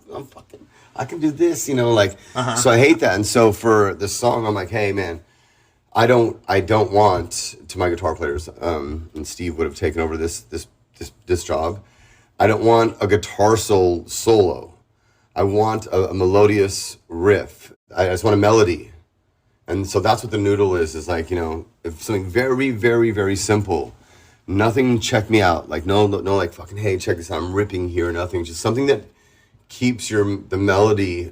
I can do this, you know, like, so I hate that. And so for the song, I'm like, hey man, I don't want, to my guitar players, and Steve would have taken over this job. I don't want a guitar solo. I want a melodious riff. I just want a melody. And so that's what the noodle is like, you know, if something very, very, very simple, nothing check me out. Like, no, like, fucking, hey, check this out, I'm ripping here, nothing. Just something that keeps the melody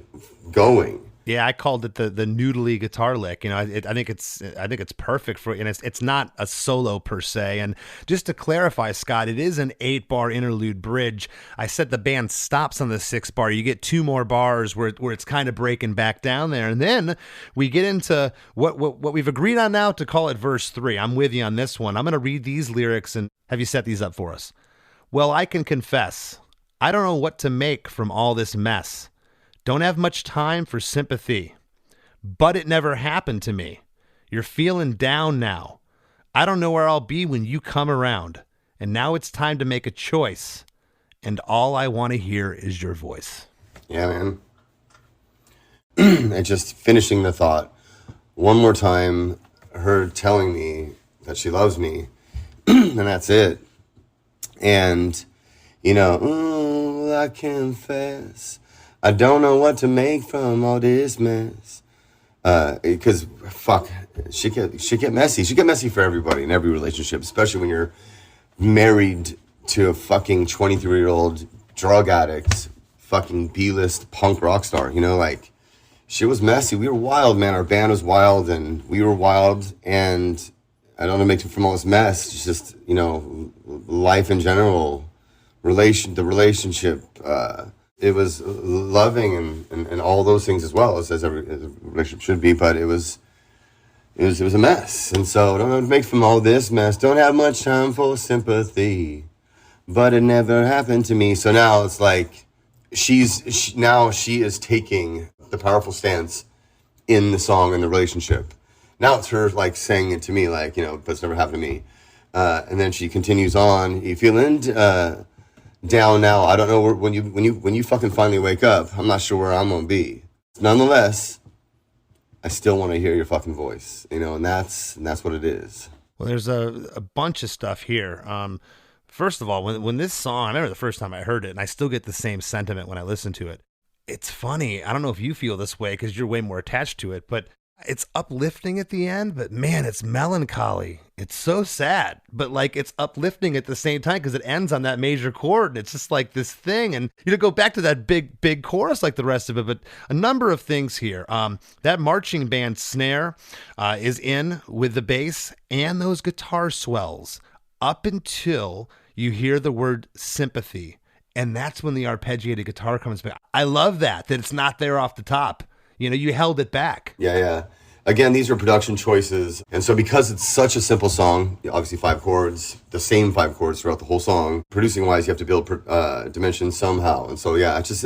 going. Yeah, I called it the noodly guitar lick. You know, I think it's perfect for, and it's not a solo per se. And just to clarify, Scott, it is an 8-bar interlude bridge. I said the band stops on the 6th bar. You get 2 more bars where it's kind of breaking back down there, and then we get into what we've agreed on now to call it verse 3. I'm with you on this one. I'm going to read these lyrics, and have you set these up for us? Well, I can confess, I don't know what to make from all this mess. Don't have much time for sympathy, but it never happened to me. You're feeling down now. I don't know where I'll be when you come around. And now it's time to make a choice. And all I want to hear is your voice. Yeah, man. And just finishing the thought, one more time, her telling me that she loves me, and that's it. And, you know, I confess, I don't know what to make from all this mess. Because, fuck, she get messy. She get messy for everybody in every relationship, especially when you're married to a fucking 23-year-old drug addict, fucking B-list punk rock star. You know, like, she was messy. We were wild, man. Our band was wild, and we were wild. And I don't know, make it from all this mess. It's just, you know, life in general, the relationship. It was loving and all those things as well as every relationship should be, but it was a mess. And so don't make from all this mess. Don't have much time for sympathy, but it never happened to me. So now it's like she is taking the powerful stance in the song and the relationship. Now it's her like saying it to me, like, you know, but it's never happened to me. And then she continues on. You feeling down now? I don't know when you fucking finally wake up. I'm not sure where I'm gonna be. Nonetheless, I still want to hear your fucking voice, you know, and that's what it is. Well, there's a bunch of stuff here. First of all, when this song, I remember the first time I heard it, and I still get the same sentiment when I listen to it. It's funny. I don't know if you feel this way because you're way more attached to it, but it's uplifting at the end, but man, it's melancholy. It's so sad, but like it's uplifting at the same time because it ends on that major chord. And it's just like this thing. And you know, go back to that big chorus like the rest of it, but a number of things here. That marching band snare is in with the bass and those guitar swells up until you hear the word sympathy. And that's when the arpeggiated guitar comes back. I love that it's not there off the top. You know, you held it back. Yeah. Again, these are production choices. And so because it's such a simple song, obviously 5 chords, the same 5 chords throughout the whole song, producing-wise, you have to build dimension somehow. And so, yeah, it's just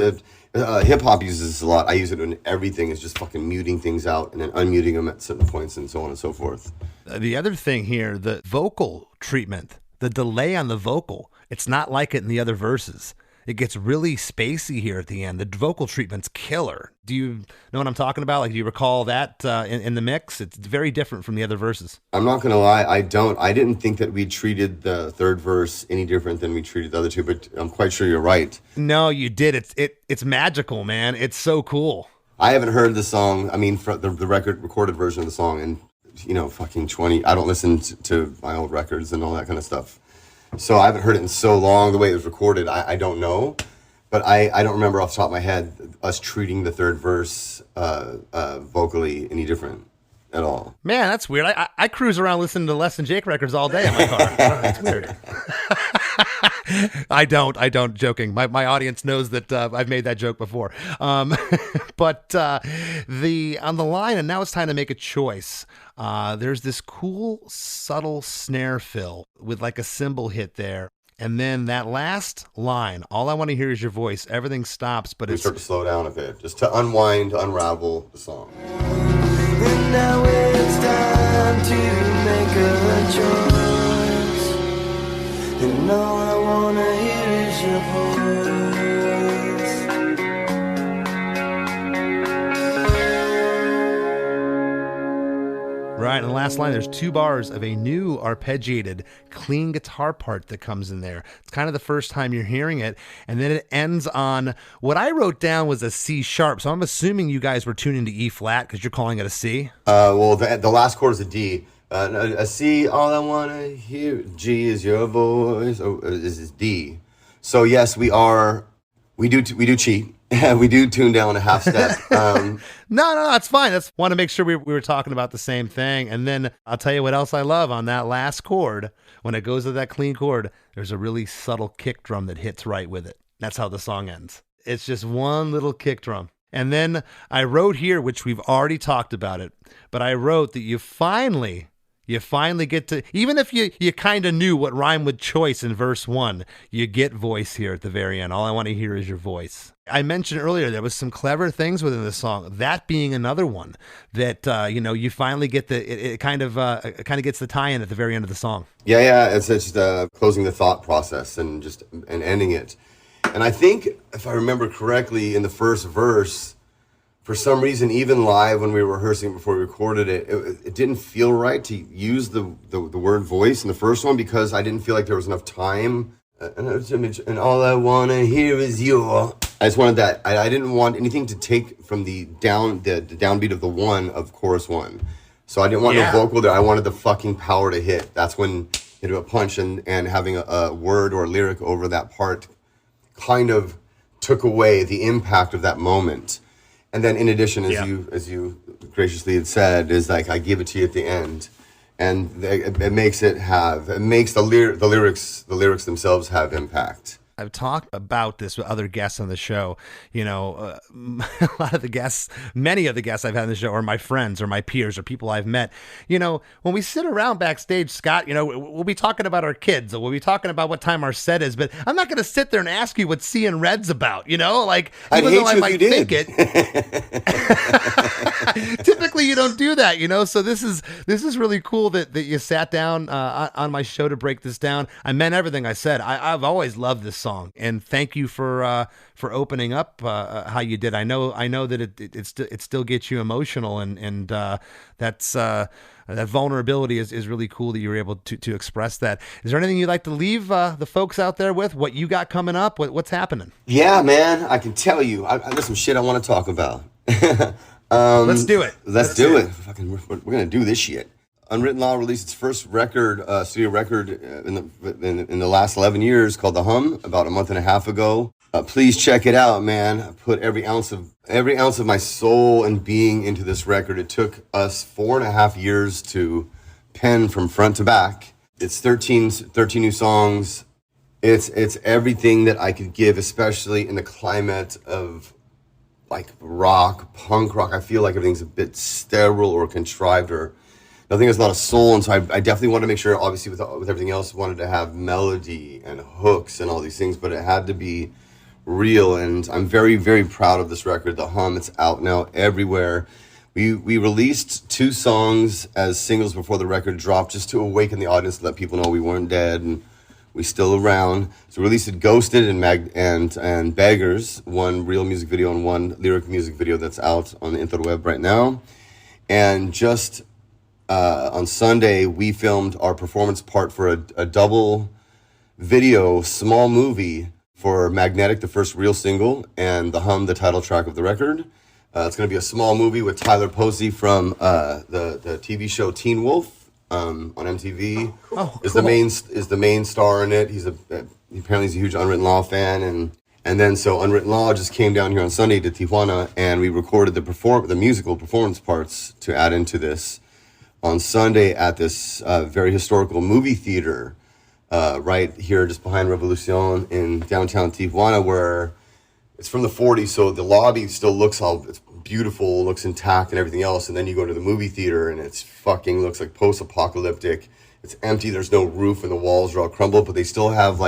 hip-hop uses this a lot. I use it in everything. It's just fucking muting things out and then unmuting them at certain points and so on and so forth. The other thing here, the vocal treatment, the delay on the vocal, it's not like it in the other verses. It gets really spacey here at the end. The vocal treatment's killer. Do you know what I'm talking about? Like, do you recall that in the mix? It's very different from the other verses. I'm not going to lie. I didn't think that we treated the third verse any different than we treated the other two, but I'm quite sure you're right. No, you did. It's magical, man. It's so cool. I haven't heard the song. I mean, the recorded version of the song in, you know, fucking 20. I don't listen to my old records and all that kind of stuff. So I haven't heard it in so long. The way it was recorded, I don't know. But I don't remember off the top of my head us treating the third verse vocally any different at all. Man, that's weird. I cruise around listening to Less Than Jake records all day in my car. That's weird. I don't, joking. My audience knows that I've made that joke before. But on the line, and now it's time to make a choice. There's this cool, subtle snare fill with like a cymbal hit there. And then that last line, all I want to hear is your voice. Everything stops, but we start to slow down a bit, just to unravel the song. And now it's time to make a choice. And all I wanna hear is your voice. Right, and the last line, there's 2 bars of a new arpeggiated, clean guitar part that comes in there. It's kind of the first time you're hearing it, and then it ends on what I wrote down was a C sharp, so I'm assuming you guys were tuning to E flat because you're calling it a C? Well, the last chord is a D. A C, all I want to hear, G is your voice, this is D. So yes, we do cheat. We do tune down a half step. No, that's fine. That's want to make sure we were talking about the same thing. And then I'll tell you what else I love on that last chord. When it goes to that clean chord, there's a really subtle kick drum that hits right with it. That's how the song ends. It's just one little kick drum. And then I wrote here, which we've already talked about it, but I wrote that you finally get to, even if you kind of knew what rhymed with choice in verse 1, you get voice here at the very end. All I want to hear is your voice. I mentioned earlier there was some clever things within the song, that being another one that you finally get it kind of gets the tie-in at the very end of the song. Yeah, it's just closing the thought process and ending it. And I think if I remember correctly, in the first verse, for some reason, even live when we were rehearsing before we recorded it, it didn't feel right to use the word voice in the first one because I didn't feel like there was enough time. And all I want to hear is your. I just wanted that. I didn't want anything to take from the downbeat of the one of chorus 1. So I didn't want no vocal there. I wanted the fucking power to hit. That's when you do a punch and having a word or a lyric over that part kind of took away the impact of that moment. And then in addition, as you graciously had said, is like I give it to you at the end. And it makes the lyrics themselves have impact. I've talked about this with other guests on the show. A lot of the guests, many of the guests I've had on the show are my friends or my peers or people I've met. When we sit around backstage, Scott, we'll be talking about our kids or we'll be talking about what time our set is, but I'm not going to sit there and ask you what Seein Red's about, like, even though I might think it. Typically you don't do that, so this is really cool that you sat down on my show to break this down. I meant everything I said. I've always loved this song, and thank you for opening up how you did. I know that it still gets you emotional, and that's that vulnerability is really cool that you were able to express that. Is there anything you'd like to leave the folks out there with? What you got coming up? What's happening? Yeah, man, I can tell you. There's some shit I want to talk about. Let's do it. Let's do it. We're gonna do this shit. Unwritten Law released its first studio record in the last 11 years called The Hum about a month and a half ago. Please check it out, man. I put every ounce of my soul and being into this record. It took us 4.5 years to pen from front to back. It's 13 new songs. It's everything that I could give, especially in the climate of like rock, punk rock. I feel like everything's a bit sterile or contrived or nothing has a lot of soul, and so I definitely wanted to make sure, obviously with everything else, wanted to have melody and hooks and all these things, but it had to be real, and I'm very, very proud of this record, The Hum. It's out now everywhere. We released 2 songs as singles before the record dropped, just to awaken the audience, to let people know we weren't dead and we still around. So we released Ghosted and Beggars, one real music video and one lyric music video that's out on the interweb right now. And just on Sunday, we filmed our performance part for a double video, small movie for Magnetic, the first real single, and The Hum, the title track of the record. It's going to be a small movie with Tyler Posey from the TV show Teen Wolf on MTV. Oh, cool. Is the main star in it. Apparently he's a huge Unwritten Law fan, and then so Unwritten Law just came down here on Sunday to Tijuana, and we recorded the musical performance parts to add into this on Sunday at this very historical movie theater right here just behind Revolucion in downtown Tijuana, where it's from the 40s, so the lobby still looks it's beautiful, looks intact and everything else, and then you go to the movie theater and it's fucking looks like post-apocalyptic. It's empty, there's no roof, and the walls are all crumbled, but they still have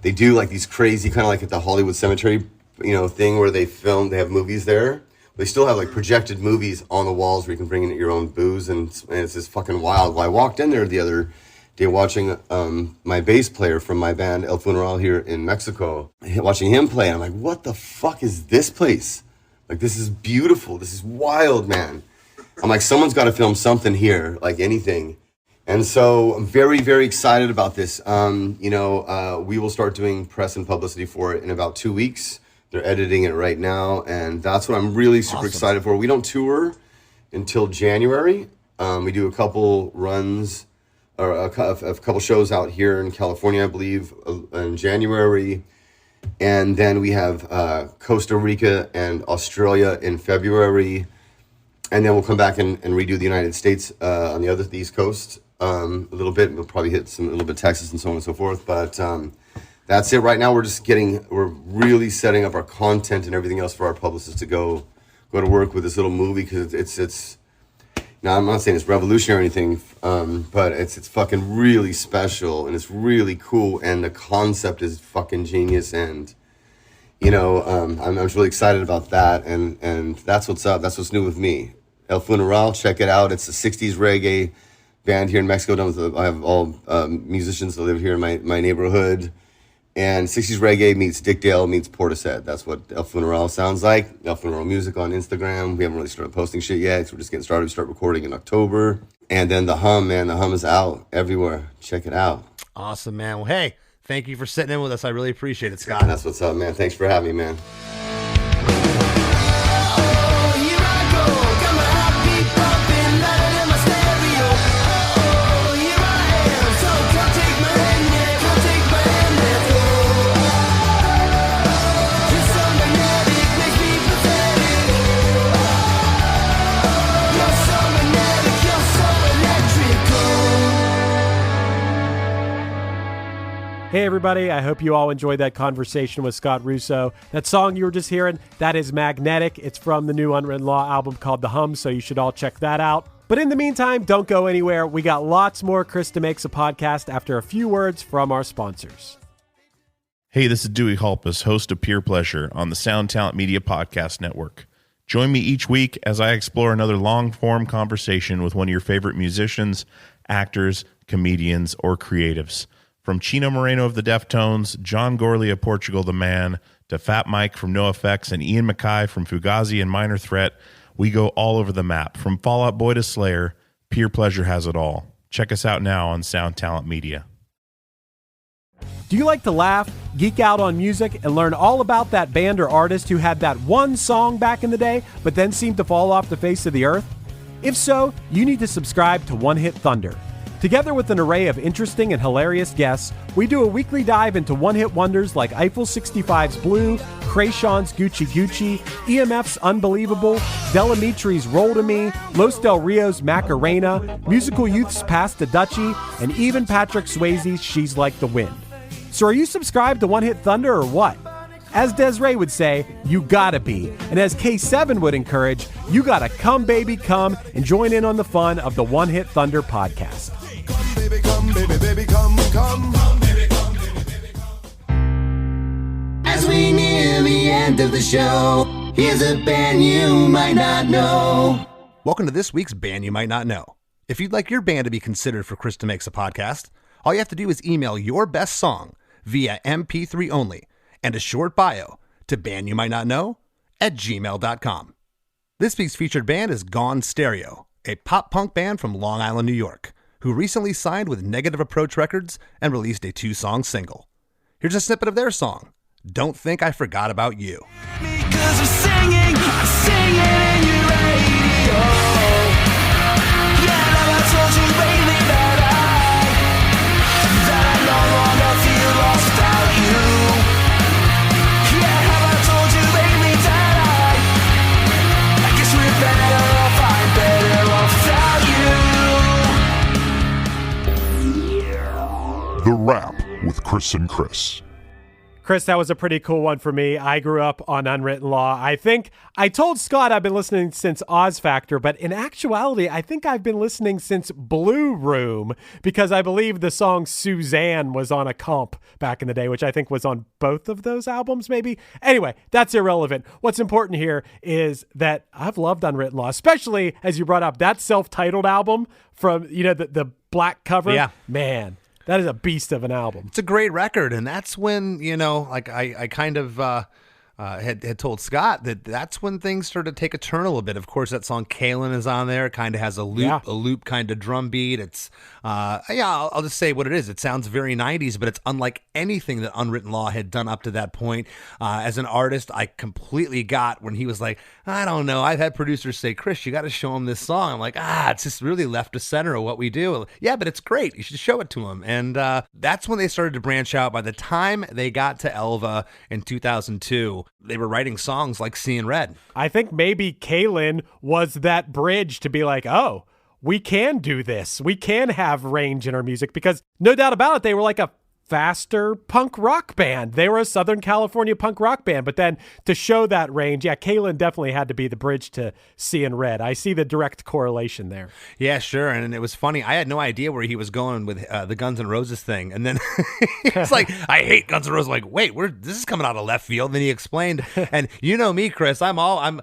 they do these crazy, kind of like at the Hollywood Cemetery, thing where they have movies there. They still have projected movies on the walls where you can bring in your own booze, and it's just fucking wild. Well, I walked in there the other day watching my bass player from my band El Funeral here in Mexico, watching him play. I'm like, what the fuck is this place? Like, this is beautiful. This is wild, man. I'm like, someone's got to film something here, like anything. And so I'm very, very excited about this. We will start doing press and publicity for it in about 2 weeks. They're editing it right now, and that's what I'm really super excited for. We don't tour until January. We do a couple runs, or a couple shows out here in California, I believe, in January. And then we have Costa Rica and Australia in February. And then we'll come back and redo the United States on the East Coast a little bit. We'll probably hit a little bit Texas and so on and so forth. But that's it right now. We're really setting up our content and everything else for our publicists to go to work with this little movie, because it's now, I'm not saying it's revolutionary or anything, but it's fucking really special, and it's really cool, and the concept is fucking genius, and I'm really excited about that, and that's what's up. That's what's new with me. El Funeral, check it out. It's a 60s reggae band here in Mexico. I have all musicians that live here in my neighborhood. And 60s reggae meets Dick Dale meets Portishead. That's what El Funeral sounds like. El Funeral Music on Instagram. We haven't really started posting shit yet, so we're just getting started. We start recording in October. And then The Hum, man. The Hum is out everywhere. Check it out. Awesome, man. Well, hey, thank you for sitting in with us. I really appreciate it, Scott. And that's what's up, man. Thanks for having me, man. Hey everybody, I hope you all enjoyed that conversation with Scott Russo. That song you were just hearing, that is Magnetic. It's from the new Unwritten Law album called The Hum, so you should all check that out. But in the meantime, don't go anywhere. We got lots more Chris DeMakes a podcast after a few words from our sponsors. Hey, this is Dewey Halpus, host of Peer Pleasure on the Sound Talent Media Podcast Network. Join me each week as I explore another long-form conversation with one of your favorite musicians, actors, comedians, or creatives. From Chino Moreno of the Deftones, John Gorley of Portugal the Man, to Fat Mike from NoFX and Ian MacKaye from Fugazi and Minor Threat, we go all over the map. From Fall Out Boy to Slayer, Peer Pleasure has it all. Check us out now on Sound Talent Media. Do you like to laugh, geek out on music, and learn all about that band or artist who had that one song back in the day, but then seemed to fall off the face of the earth? If so, you need to subscribe to One Hit Thunder. Together with an array of interesting and hilarious guests, we do a weekly dive into one-hit wonders like Eiffel 65's Blue, Krayshawn's Gucci Gucci, EMF's Unbelievable, Delamitri's Roll to Me, Los Del Rio's Macarena, Musical Youth's Pass the Dutchie, and even Patrick Swayze's She's Like the Wind. So are you subscribed to One Hit Thunder or what? As Desiree would say, you gotta be. And as K7 would encourage, you gotta come baby come and join in on the fun of the One Hit Thunder podcast. Come, baby, come, baby, baby, come, come. Come, baby, come, baby, baby, come. As we near the end of the show, here's a band you might not know. Welcome to this week's Band You Might Not Know. If you'd like your band to be considered for Chris DeMakes a podcast, all you have to do is email your best song via MP3 only and a short bio to bandyoumightnotknow@gmail.com. This week's featured band is Gone Stereo, a pop-punk band from Long Island, New York, who recently signed with Negative Approach Records and released a 2-song single. Here's a snippet of their song, Don't Think I Forgot About You. Because I'm singing in your radio. Yeah, like I told you lately that I no longer feel lost without you. Yeah, have I told you lately that I guess we're better off, I'm better off without you. The Wrap with Chris and Chris. Chris, that was a pretty cool one for me. I grew up on Unwritten Law. I think I told Scott I've been listening since Oz Factor, but in actuality, I think I've been listening since Blue Room, because I believe the song Suzanne was on a comp back in the day, which I think was on both of those albums, maybe. Anyway, that's irrelevant. What's important here is that I've loved Unwritten Law, especially as you brought up that self-titled album from, the black cover. Yeah. Man, that is a beast of an album. It's a great record, and that's when, I kind of had told Scott that's when things started to take a turn a little bit. Of course, that song Kaylin is on there. It kind of has a loop kind of drum beat. It's I'll just say what it is. It sounds very 90s, but it's unlike anything that Unwritten Law had done up to that point. As an artist, I completely got when he was like, I don't know. I've had producers say, Chris, you got to show him this song. I'm like, it's just really left to center of what we do. Yeah, but it's great. You should show it to him. And that's when they started to branch out. By the time they got to Elva in 2002, they were writing songs like Seein Red. I think maybe Kaylin was that bridge to be like, oh, we can do this. We can have range in our music, because no doubt about it, they were like a faster punk rock band. They were a Southern California punk rock band, but then to show that range, Kaylin definitely had to be the bridge to Seein Red. I see the direct correlation there. Yeah, sure. And it was funny. I had no idea where he was going with the Guns N' Roses thing. And then it's like, I hate Guns N' Roses. I'm like, wait, this is coming out of left field. And then he explained, and you know me, Chris, I'm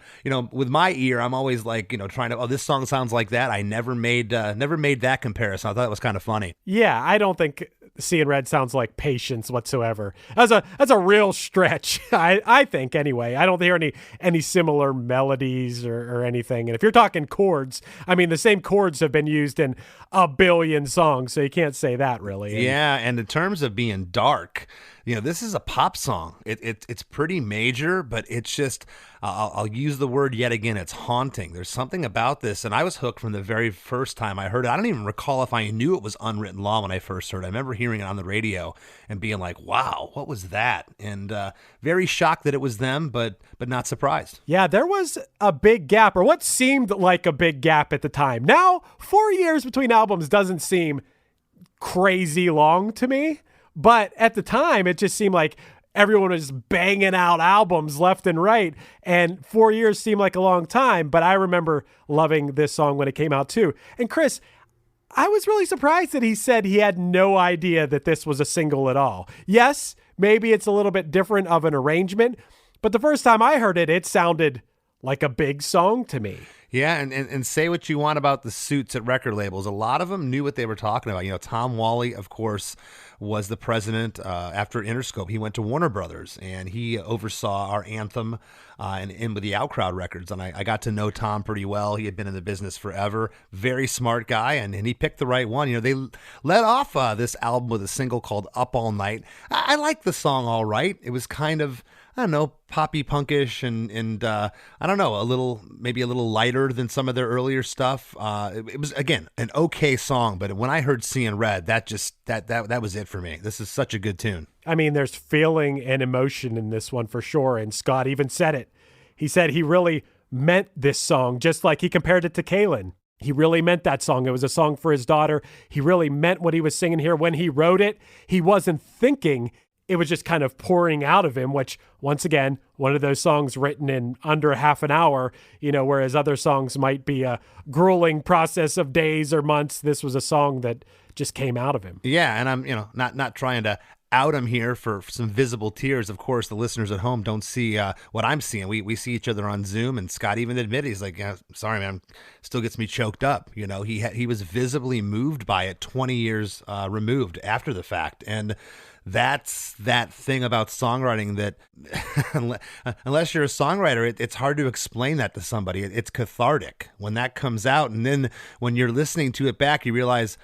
with my ear, I'm always like, trying to, this song sounds like that. I never made that comparison. I thought it was kind of funny. Yeah, I don't think Seein Red sounds like Patience whatsoever. That's a real stretch, I think, anyway. I don't hear any similar melodies or anything. And if you're talking chords, I mean, the same chords have been used in a billion songs, so you can't say that, really. Yeah, and in terms of being dark, this is a pop song. It's pretty major, but it's just, I'll use the word yet again, it's haunting. There's something about this, and I was hooked from the very first time I heard it. I don't even recall if I knew it was Unwritten Law when I first heard it. I remember hearing it on the radio and being like, wow, what was that? And very shocked that it was them, but not surprised. Yeah, there was a big gap, or what seemed like a big gap at the time. Now, 4 years between albums doesn't seem crazy long to me. But at the time, it just seemed like everyone was banging out albums left and right. And 4 years seemed like a long time. But I remember loving this song when it came out, too. And Chris, I was really surprised that he said he had no idea that this was a single at all. Yes, maybe it's a little bit different of an arrangement. But the first time I heard it, it sounded like a big song to me. Yeah, and say what you want about the suits at record labels. A lot of them knew what they were talking about. Tom Wally, of course, was the president after Interscope. He went to Warner Brothers, and he oversaw our Anthem and with the Outcrowd records. And I got to know Tom pretty well. He had been in the business forever. Very smart guy, and he picked the right one. They let off this album with a single called Up All Night. I liked the song all right. It was kind of, I don't know, poppy punkish and I don't know, maybe a little lighter than some of their earlier stuff. It was, again, an okay song, but when I heard Seein Red, that was it for me. This is such a good tune. I mean, there's feeling and emotion in this one for sure, and Scott even said it. He said he really meant this song, just like he compared it to Kaylin. He really meant that song. It was a song for his daughter. He really meant what he was singing here. When he wrote it, he wasn't thinking. It was just kind of pouring out of him, which, once again, one of those songs written in under half an hour, whereas other songs might be a grueling process of days or months. This was a song that just came out of him. Yeah, and I'm, not trying to out him here for some visible tears. Of course, the listeners at home don't see what I'm seeing. We see each other on Zoom, and Scott even admitted, he's like, sorry, man, still gets me choked up. He was visibly moved by it 20 years removed after the fact. And that's that thing about songwriting that unless you're a songwriter, it's hard to explain that to somebody. It's cathartic when that comes out. And then when you're listening to it back, you realize,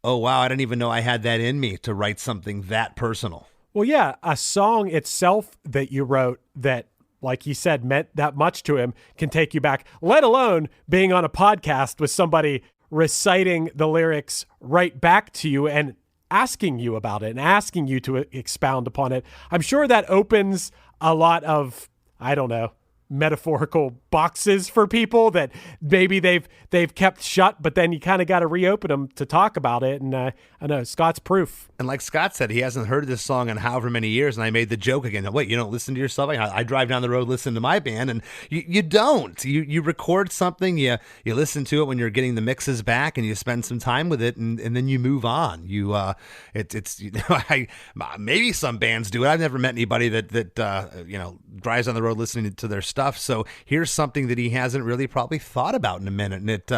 oh, wow, I didn't even know I had that in me to write something that personal. Well, yeah, a song itself that you wrote that, like he said, meant that much to him can take you back, let alone being on a podcast with somebody reciting the lyrics right back to you and asking you about it and asking you to expound upon it. I'm sure that opens a lot of, I don't know, metaphorical boxes for people that maybe they've kept shut, but then you kind of got to reopen them to talk about it. And I know Scott's proof. And like Scott said, he hasn't heard this song in however many years. And I made the joke again. Wait, you don't listen to yourself? I drive down the road, listen to my band, and you don't. You record something, you listen to it when you're getting the mixes back, and you spend some time with it, and then you move on. Maybe some bands do it. I've never met anybody that drives on the road listening to their stuff. So here's something that he hasn't really probably thought about in a minute. And it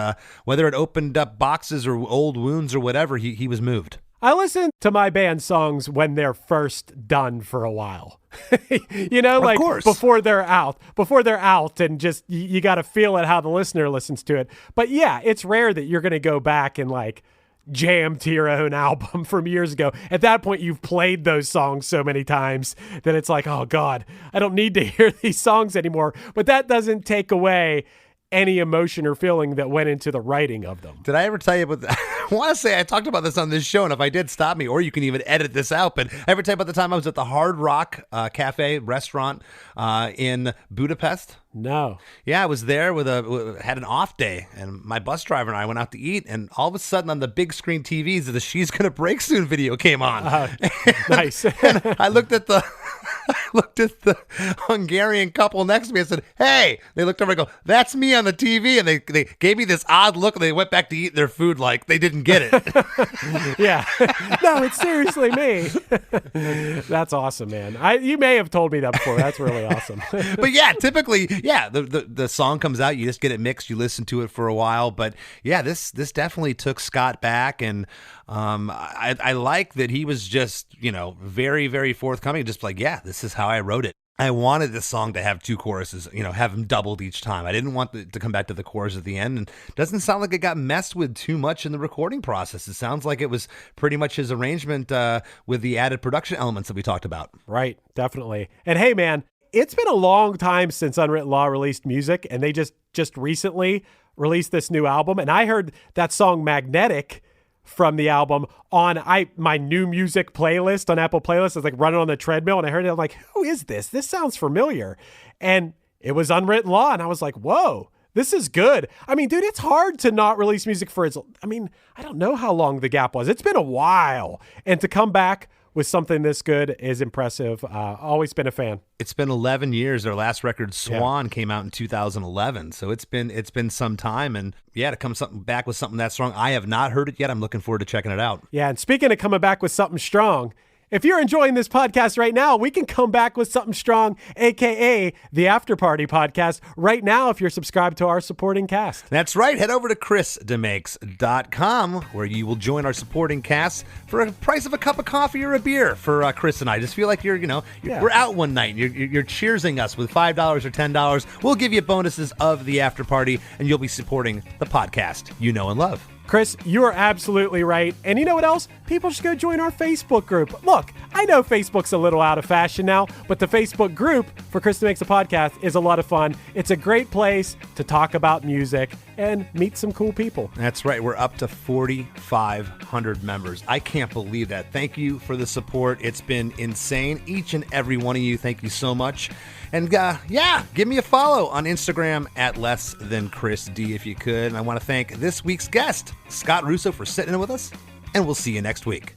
whether it opened up boxes or old wounds or whatever, he was moved. I listen to my band songs when they're first done for a while. Like before they're out, and just you got to feel it how the listener listens to it. But yeah, it's rare that you're going to go back and like jam to your own album from years ago. At that point, you've played those songs so many times that it's like, oh God, I don't need to hear these songs anymore. But that doesn't take away any emotion or feeling that went into the writing of them. Did I ever tell you about that? I want to say I talked about this on this show, and if I did, stop me, or you can even edit this out. But I ever tell you about the time I was at the Hard Rock Cafe restaurant in Budapest? No. Yeah, I was there had an off day, and my bus driver and I went out to eat, and all of a sudden on the big screen TVs, the She's Gonna Break Soon video came on. Nice. And I looked at the Hungarian couple next to me and said, hey, they looked over and go, that's me on the TV. And they gave me this odd look, and they went back to eat their food like they didn't get it. Yeah. No, it's seriously me. That's awesome, man. You may have told me that before. That's really awesome. But yeah, typically, the song comes out, you just get it mixed, you listen to it for a while. But yeah, this definitely took Scott back, and I like that he was just, very, very forthcoming, just like, yeah, this is how I wrote it. I wanted this song to have two choruses, have them doubled each time. I didn't want to come back to the chorus at the end, and it doesn't sound like it got messed with too much in the recording process. It sounds like it was pretty much his arrangement with the added production elements that we talked about. Right, definitely. And hey, man, it's been a long time since Unwritten Law released music, and they just recently released this new album, and I heard that song Magnetic from the album on my new music playlist on Apple Playlists. I was like running on the treadmill, and I heard it. I'm like, who is this? This sounds familiar. And it was Unwritten Law, and I was like, whoa, this is good. I mean, dude, it's hard to not release music for I don't know how long the gap was. It's been a while. And to come back with something this good is impressive. Always been a fan. It's been 11 years. Their last record, Swan, came out in 2011. So it's been some time. And yeah, to come back with something that strong. I have not heard it yet. I'm looking forward to checking it out. Yeah, and speaking of coming back with something strong, if you're enjoying this podcast right now, we can come back with something strong, a.k.a. the After Party podcast, right now if you're subscribed to our supporting cast. That's right. Head over to ChrisDeMakes.com, where you will join our supporting cast for a price of a cup of coffee or a beer for Chris and I. Just feel like we're out one night, and you're cheersing us with $5 or $10. We'll give you bonuses of the After Party, and you'll be supporting the podcast you know and love. Chris, you are absolutely right. And you know what else? People should go join our Facebook group. Look, I know Facebook's a little out of fashion now, but the Facebook group for Chris Makes a Podcast is a lot of fun. It's a great place to talk about music and meet some cool people. That's right. We're up to 4,500 members. I can't believe that. Thank you for the support. It's been insane. Each and every one of you, thank you so much. And give me a follow on Instagram at @LessThanChrisD if you could. And I want to thank this week's guest, Scott Russo, for sitting in with us. And we'll see you next week.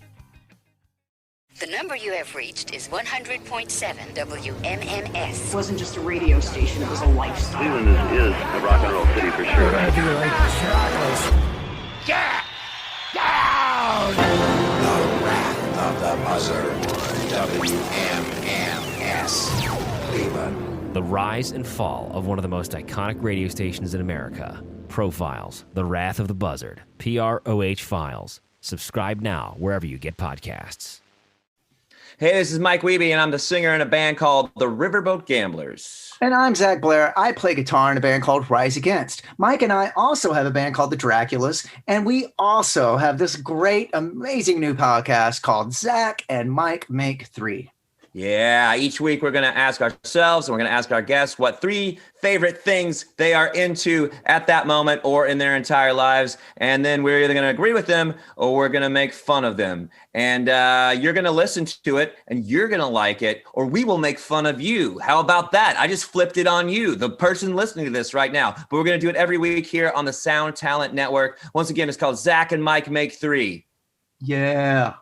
The number you have reached is 100.7 WMMS. It wasn't just a radio station, it was a lifestyle. Cleveland is a rock and roll city for sure. Get down! The Wrath of the Buzzard. WMMS. Cleveland. The rise and fall of one of the most iconic radio stations in America. Profiles, The Wrath of the Buzzard, PROH Files. Subscribe now wherever you get podcasts. Hey, this is Mike Wiebe, and I'm the singer in a band called the Riverboat Gamblers. And I'm Zach Blair. I play guitar in a band called Rise Against. Mike and I also have a band called the Draculas, and we also have this great, amazing new podcast called Zach and Mike Make 3. Yeah, each week we're going to ask ourselves and we're going to ask our guests what 3 favorite things they are into at that moment or in their entire lives. And then we're either going to agree with them or we're going to make fun of them. And you're going to listen to it and you're going to like it, or we will make fun of you. How about that? I just flipped it on you, the person listening to this right now. But we're going to do it every week here on the Sound Talent Network. Once again, it's called Zach and Mike Make 3. Yeah.